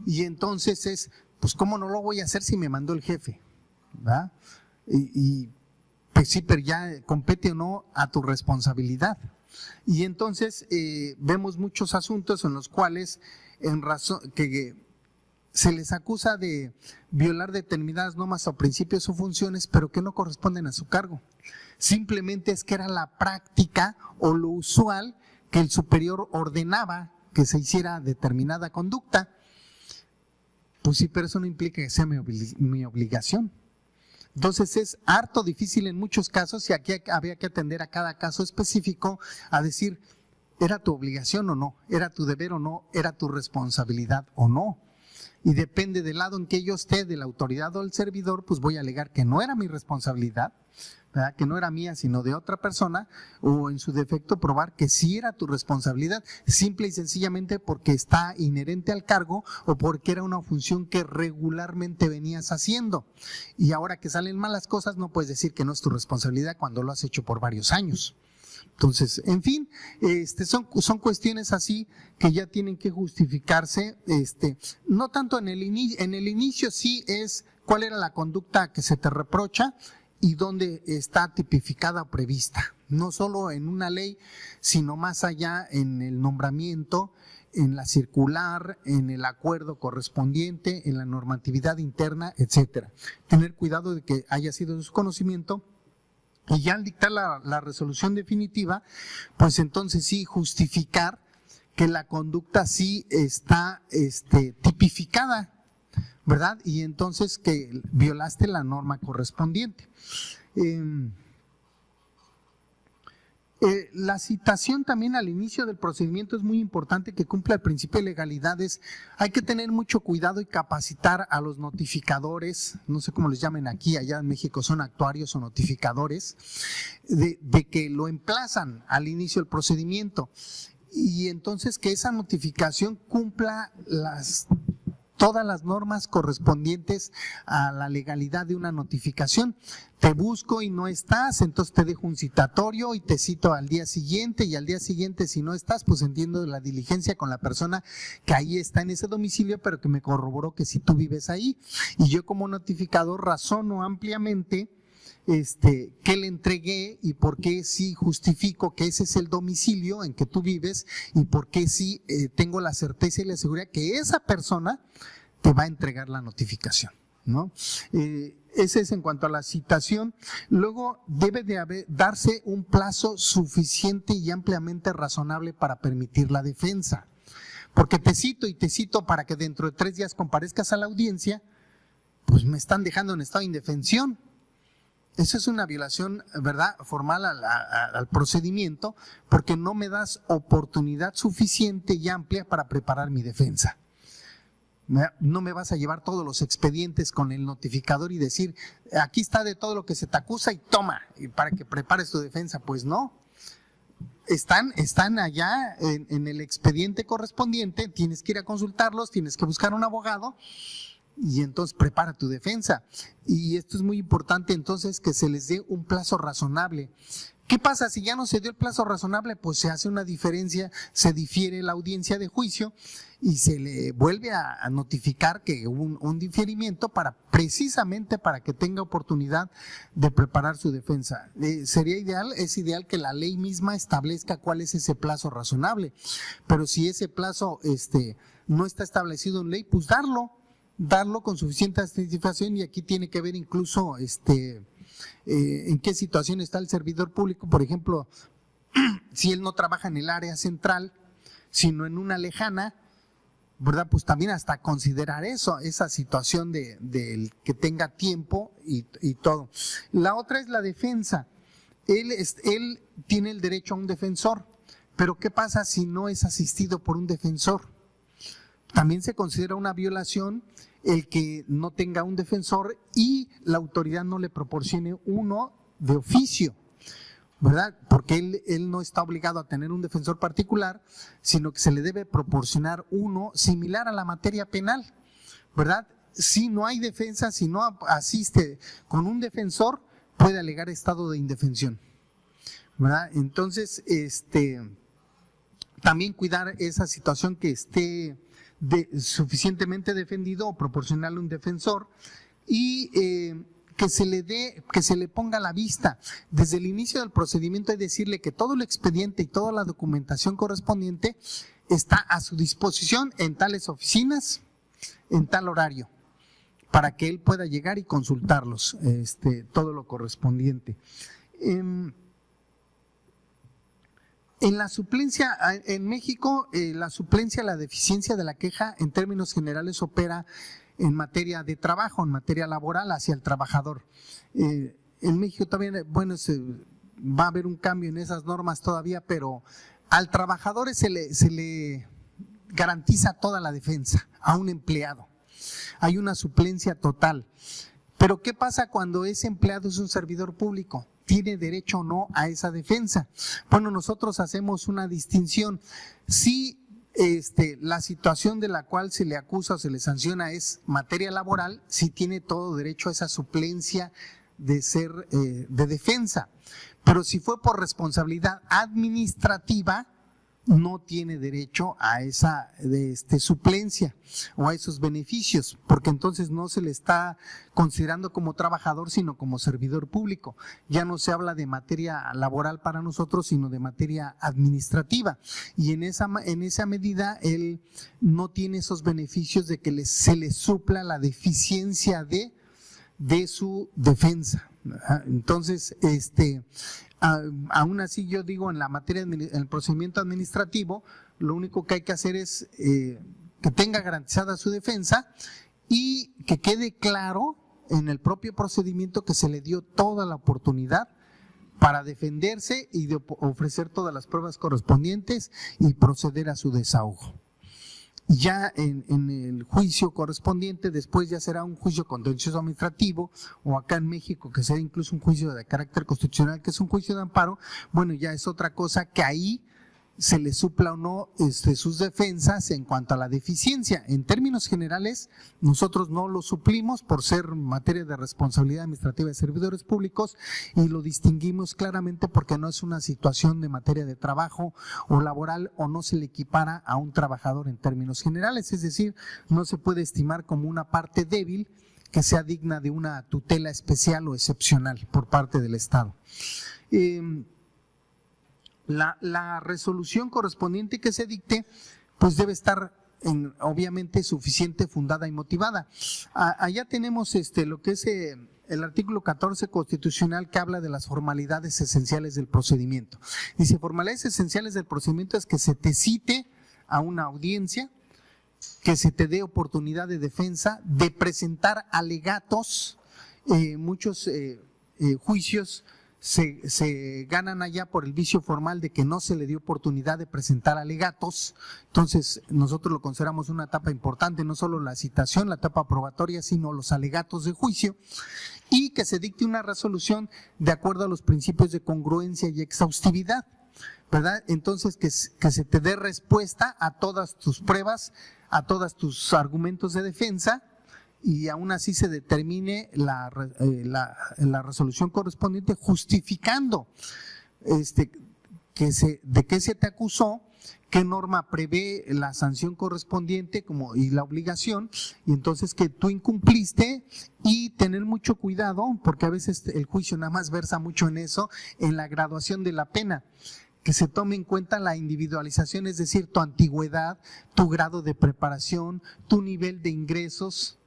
Y entonces pues ¿cómo no lo voy a hacer si me mandó el jefe? ¿Verdad? Pues sí, pero ya compete o no a tu responsabilidad. Y entonces vemos muchos asuntos en los cuales que se les acusa de violar determinadas normas o principios o funciones, pero que no corresponden a su cargo. Simplemente es que era la práctica o lo usual que el superior ordenaba que se hiciera determinada conducta. Pues sí, pero eso no implica que sea mi obligación. Entonces es harto difícil en muchos casos y aquí había que atender a cada caso específico a decir, ¿era tu obligación o no? ¿Era tu deber o no? ¿Era tu responsabilidad o no? Y depende del lado en que yo esté, de la autoridad o del servidor, pues voy a alegar que no era mi responsabilidad, ¿verdad? Que no era mía sino de otra persona, o en su defecto probar que sí era tu responsabilidad, simple y sencillamente porque está inherente al cargo o porque era una función que regularmente venías haciendo. Y ahora que salen malas cosas no puedes decir que no es tu responsabilidad cuando lo has hecho por varios años. Entonces, en fin, son cuestiones así que ya tienen que justificarse, no tanto en el inicio sí es cuál era la conducta que se te reprocha y dónde está tipificada o prevista, no solo en una ley, sino más allá en el nombramiento, en la circular, en el acuerdo correspondiente, en la normatividad interna, etcétera. Tener cuidado de que haya sido de su conocimiento. Y ya al dictar la resolución definitiva, pues entonces sí justificar que la conducta sí está tipificada, ¿verdad? Y entonces que violaste la norma correspondiente. La citación también al inicio del procedimiento es muy importante, que cumpla el principio de legalidades. Hay que tener mucho cuidado y capacitar a los notificadores, no sé cómo les llamen aquí, allá en México son actuarios o notificadores, de que lo emplazan al inicio del procedimiento, y entonces que esa notificación cumpla todas las normas correspondientes a la legalidad de una notificación. Te busco y no estás, entonces te dejo un citatorio y te cito al día siguiente, y al día siguiente si no estás, pues entiendo la diligencia con la persona que ahí está en ese domicilio, pero que me corroboró que sí tú vives ahí. Y yo como notificador razono ampliamente qué le entregué y por qué sí justifico que ese es el domicilio en que tú vives, y por qué sí tengo la certeza y la seguridad que esa persona te va a entregar la notificación, ¿no? Ese es en cuanto a la citación. Luego debe de darse un plazo suficiente y ampliamente razonable para permitir la defensa, porque te cito para que dentro de 3 días comparezcas a la audiencia, pues me están dejando en estado de indefensión. Eso es una violación, ¿verdad?, formal al procedimiento, porque no me das oportunidad suficiente y amplia para preparar mi defensa. No me vas a llevar todos los expedientes con el notificador y decir, aquí está de todo lo que se te acusa y toma, y para que prepares tu defensa. Pues no. Están allá en el expediente correspondiente, tienes que ir a consultarlos, tienes que buscar un abogado, y entonces prepara tu defensa. Y esto es muy importante, entonces, que se les dé un plazo razonable. ¿Qué pasa si ya no se dio el plazo razonable? Pues se hace una diferencia, se difiere la audiencia de juicio y se le vuelve a notificar que hubo un diferimiento precisamente para que tenga oportunidad de preparar su defensa. Es ideal que la ley misma establezca cuál es ese plazo razonable, pero si ese plazo no está establecido en ley, pues darlo con suficiente anticipación. Y aquí tiene que ver incluso en qué situación está el servidor público. Por ejemplo, si él no trabaja en el área central, sino en una lejana, ¿verdad? Pues también hasta considerar esa situación de que tenga tiempo y todo. La otra es la defensa. Él tiene el derecho a un defensor, pero ¿qué pasa si no es asistido por un defensor? También se considera una violación el que no tenga un defensor y la autoridad no le proporcione uno de oficio, ¿verdad? Porque él no está obligado a tener un defensor particular, sino que se le debe proporcionar uno similar a la materia penal, ¿verdad? Si no hay defensa, si no asiste con un defensor, puede alegar estado de indefensión, ¿verdad? Entonces, también cuidar esa situación, que esté suficientemente defendido o proporcionarle un defensor, y que se le ponga a la vista desde el inicio del procedimiento, y decirle que todo el expediente y toda la documentación correspondiente está a su disposición en tales oficinas, en tal horario, para que él pueda llegar y consultarlos, todo lo correspondiente. En la suplencia, en México, la suplencia, la deficiencia de la queja, en términos generales opera en materia de trabajo, en materia laboral, hacia el trabajador. En México también, va a haber un cambio en esas normas todavía, pero al trabajador se le garantiza toda la defensa, a un empleado. Hay una suplencia total. Pero ¿qué pasa cuando ese empleado es un servidor público? ¿Tiene derecho o no a esa defensa? Bueno, nosotros hacemos una distinción. Si la situación de la cual se le acusa o se le sanciona es materia laboral, sí tiene todo derecho a esa suplencia de ser de defensa. pero si fue por responsabilidad administrativa, no tiene derecho a esa suplencia o a esos beneficios, porque entonces no se le está considerando como trabajador, sino como servidor público. Ya no se habla de materia laboral para nosotros, sino de materia administrativa. Y en esa medida él no tiene esos beneficios de que se le supla la deficiencia de su defensa. Entonces, aún así yo digo, en la materia, en el procedimiento administrativo, lo único que hay que hacer es que tenga garantizada su defensa y que quede claro en el propio procedimiento que se le dio toda la oportunidad para defenderse y de ofrecer todas las pruebas correspondientes y proceder a su desahogo. Ya en el juicio correspondiente, después ya será un juicio contencioso administrativo, o acá en México que será incluso un juicio de carácter constitucional, que es un juicio de amparo. Bueno, ya es otra cosa que ahí se le supla o no sus defensas en cuanto a la deficiencia. En términos generales, nosotros no lo suplimos por ser materia de responsabilidad administrativa de servidores públicos, y lo distinguimos claramente porque no es una situación de materia de trabajo o laboral, o no se le equipara a un trabajador en términos generales, es decir, no se puede estimar como una parte débil que sea digna de una tutela especial o excepcional por parte del Estado. La resolución correspondiente que se dicte, pues debe estar obviamente suficiente, fundada y motivada. Allá tenemos lo que es el artículo 14 constitucional, que habla de las formalidades esenciales del procedimiento. Dice: formalidades esenciales del procedimiento es que se te cite a una audiencia, que se te dé oportunidad de defensa, de presentar alegatos. Muchos juicios se ganan allá por el vicio formal de que no se le dio oportunidad de presentar alegatos. Entonces nosotros lo consideramos una etapa importante, no solo la citación, la etapa probatoria, sino los alegatos de juicio, y que se dicte una resolución de acuerdo a los principios de congruencia y exhaustividad, ¿verdad? Entonces que se te dé respuesta a todas tus pruebas, a todos tus argumentos de defensa, y aún así se determine la resolución correspondiente justificando de qué se te acusó, qué norma prevé la sanción correspondiente y la obligación, y entonces que tú incumpliste, y tener mucho cuidado, porque a veces el juicio nada más versa mucho en eso, en la graduación de la pena, que se tome en cuenta la individualización, es decir, tu antigüedad, tu grado de preparación, tu nivel de ingresos,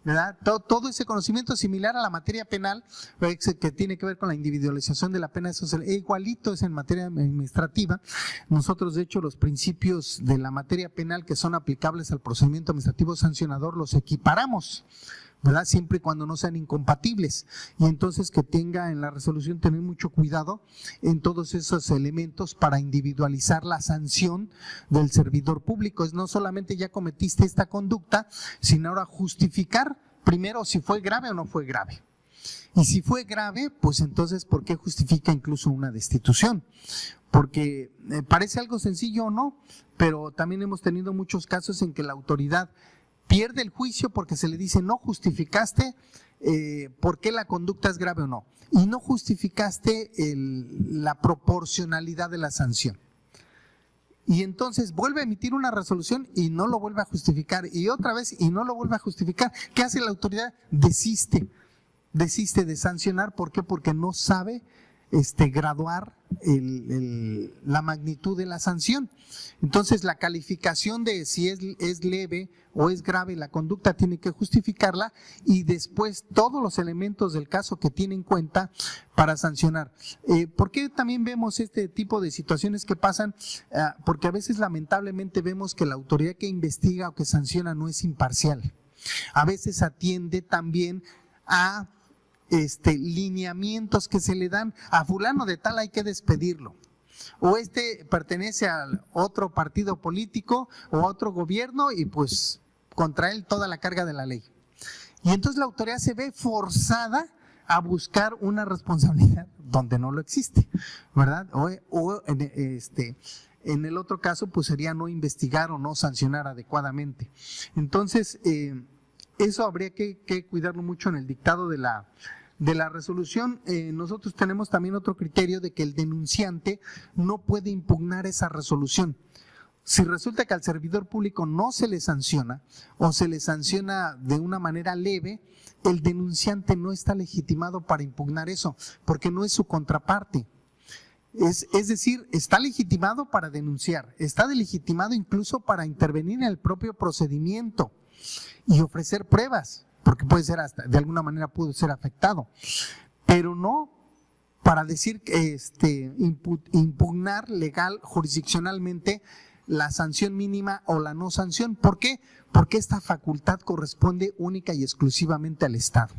¿verdad? Todo ese conocimiento similar a la materia penal, que tiene que ver con la individualización de la pena, eso es igualito es en materia administrativa. Nosotros, de hecho, los principios de la materia penal que son aplicables al procedimiento administrativo sancionador los equiparamos, ¿verdad? Siempre y cuando no sean incompatibles. Y entonces que tenga en la resolución tener mucho cuidado en todos esos elementos para individualizar la sanción del servidor público. Es no solamente ya cometiste esta conducta, sino ahora justificar primero si fue grave o no fue grave. Y si fue grave, pues entonces ¿por qué justifica incluso una destitución? Porque parece algo sencillo o no, pero también hemos tenido muchos casos en que la autoridad pierde el juicio porque se le dice: no justificaste por qué la conducta es grave o no, y no justificaste la proporcionalidad de la sanción. Y entonces vuelve a emitir una resolución y no lo vuelve a justificar, y otra vez y no lo vuelve a justificar. ¿Qué hace la autoridad? Desiste de sancionar. ¿Por qué? Porque no sabe graduar la magnitud de la sanción. Entonces la calificación de si es leve o es grave la conducta tiene que justificarla, y después todos los elementos del caso que tiene en cuenta para sancionar. ¿Por qué también vemos este tipo de situaciones que pasan? Porque a veces lamentablemente vemos que la autoridad que investiga o que sanciona no es imparcial. A veces atiende también a lineamientos que se le dan: a fulano de tal hay que despedirlo, o pertenece a otro partido político o a otro gobierno, y pues contra él toda la carga de la ley. Y entonces la autoridad se ve forzada a buscar una responsabilidad donde no lo existe, ¿verdad? O en el otro caso pues sería no investigar o no sancionar adecuadamente. Entonces eso habría que cuidarlo mucho en el dictado de de la resolución, nosotros tenemos también otro criterio de que el denunciante no puede impugnar esa resolución. Si resulta que al servidor público no se le sanciona o se le sanciona de una manera leve, el denunciante no está legitimado para impugnar eso, porque no es su contraparte. Es decir, está legitimado para denunciar, está legitimado incluso para intervenir en el propio procedimiento y ofrecer pruebas, porque puede ser hasta, de alguna manera puede ser afectado, pero no para decir impugnar legal, jurisdiccionalmente, la sanción mínima o la no sanción. ¿Por qué? Porque esta facultad corresponde única y exclusivamente al Estado.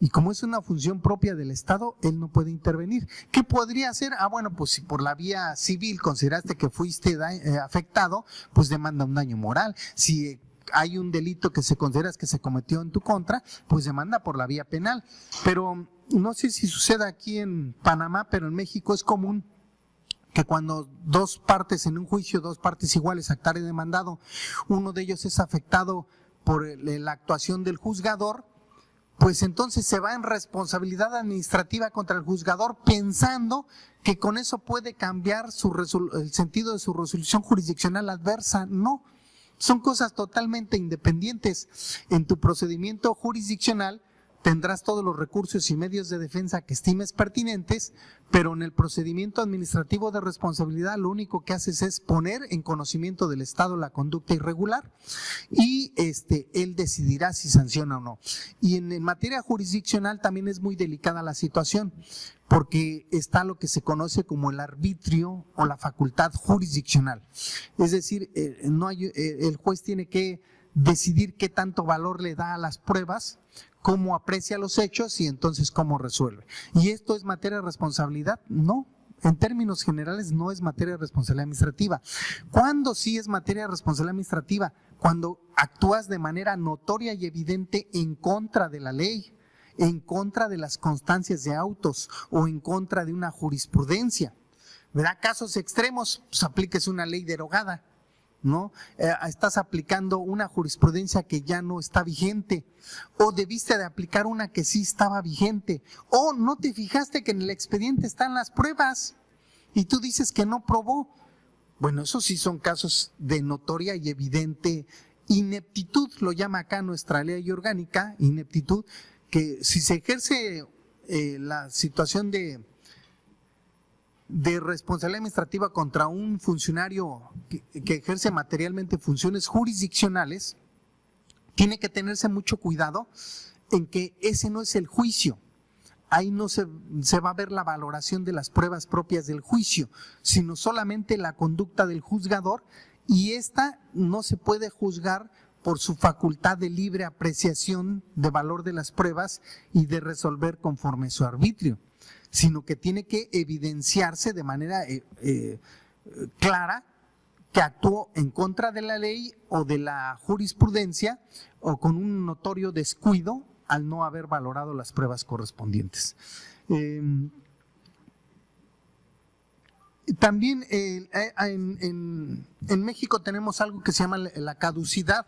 Y como es una función propia del Estado, él no puede intervenir. ¿Qué podría hacer? Bueno, pues si por la vía civil consideraste que fuiste afectado, pues demanda un daño moral. Si hay un delito que se considera que se cometió en tu contra, pues demanda por la vía penal. Pero no sé si sucede aquí en Panamá, pero en México es común que cuando dos partes en un juicio, dos partes iguales actare demandado, uno de ellos es afectado por la actuación del juzgador, pues entonces se va en responsabilidad administrativa contra el juzgador pensando que con eso puede cambiar el sentido de su resolución jurisdiccional adversa. No, son cosas totalmente independientes. En tu procedimiento jurisdiccional tendrás todos los recursos y medios de defensa que estimes pertinentes, pero en el procedimiento administrativo de responsabilidad lo único que haces es poner en conocimiento del Estado la conducta irregular y él decidirá si sanciona o no. Y en materia jurisdiccional también es muy delicada la situación, porque está lo que se conoce como el arbitrio o la facultad jurisdiccional. Es decir, el juez tiene que decidir qué tanto valor le da a las pruebas, cómo aprecia los hechos y entonces cómo resuelve. ¿Y esto es materia de responsabilidad? No, en términos generales no es materia de responsabilidad administrativa. ¿Cuándo sí es materia de responsabilidad administrativa? Cuando actúas de manera notoria y evidente en contra de la ley, en contra de las constancias de autos o en contra de una jurisprudencia. ¿Verdad? Casos extremos, pues apliques una ley derogada, ¿no? Estás aplicando una jurisprudencia que ya no está vigente, o debiste de aplicar una que sí estaba vigente, o no te fijaste que en el expediente están las pruebas y tú dices que no probó. Bueno, esos sí son casos de notoria y evidente ineptitud, lo llama acá nuestra ley orgánica, ineptitud, que si se ejerce la situación de responsabilidad administrativa contra un funcionario que ejerce materialmente funciones jurisdiccionales, tiene que tenerse mucho cuidado en que ese no es el juicio. Ahí no se va a ver la valoración de las pruebas propias del juicio, sino solamente la conducta del juzgador, y esta no se puede juzgar por su facultad de libre apreciación de valor de las pruebas y de resolver conforme su arbitrio, sino que tiene que evidenciarse de manera clara que actuó en contra de la ley o de la jurisprudencia o con un notorio descuido al no haber valorado las pruebas correspondientes. También en México tenemos algo que se llama la caducidad.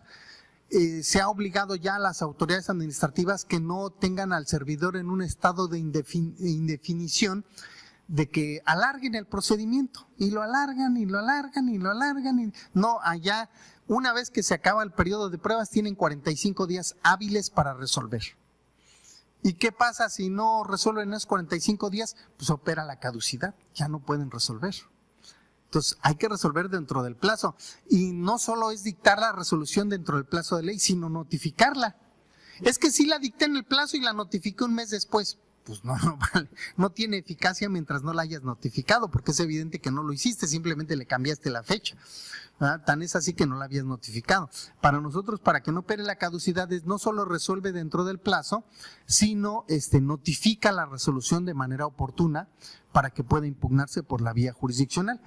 Se ha obligado ya a las autoridades administrativas que no tengan al servidor en un estado de indefinición, de que alarguen el procedimiento y lo alargan y lo alargan y lo alargan. No, allá una vez que se acaba el periodo de pruebas tienen 45 días hábiles para resolver. ¿Y qué pasa si no resuelven en esos 45 días? Pues opera la caducidad, ya no pueden resolver. Entonces hay que resolver dentro del plazo, y no solo es dictar la resolución dentro del plazo de ley, sino notificarla. Es que si la dicté en el plazo y la notifiqué un mes después, pues no vale, no tiene eficacia mientras no la hayas notificado, porque es evidente que no lo hiciste, simplemente le cambiaste la fecha. ¿Verdad? Tan es así que no la habías notificado. Para nosotros, para que no opere la caducidad, no solo resuelve dentro del plazo, sino notifica la resolución de manera oportuna para que pueda impugnarse por la vía jurisdiccional.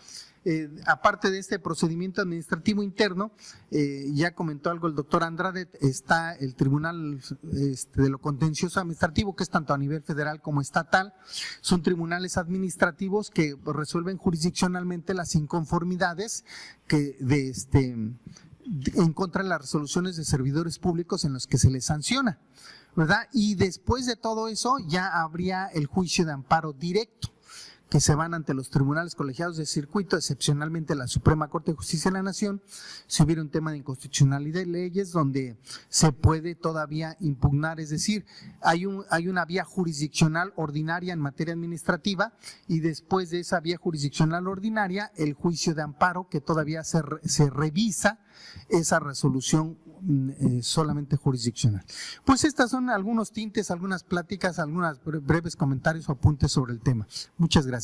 Aparte de este procedimiento administrativo interno, ya comentó algo el doctor Andrade, está el Tribunal de lo Contencioso Administrativo, que es tanto a nivel federal como estatal. Son tribunales administrativos que resuelven jurisdiccionalmente las inconformidades que en contra de las resoluciones de servidores públicos en los que se les sanciona. ¿verdad? Y después de todo eso ya habría el juicio de amparo directo, que se van ante los tribunales colegiados de circuito, excepcionalmente la Suprema Corte de Justicia de la Nación, si hubiera un tema de inconstitucionalidad de leyes donde se puede todavía impugnar, es decir, hay una vía jurisdiccional ordinaria en materia administrativa y después de esa vía jurisdiccional ordinaria, el juicio de amparo que todavía se revisa esa resolución solamente jurisdiccional. Pues estas son algunos tintes, algunas pláticas, algunos breves comentarios o apuntes sobre el tema. Muchas gracias.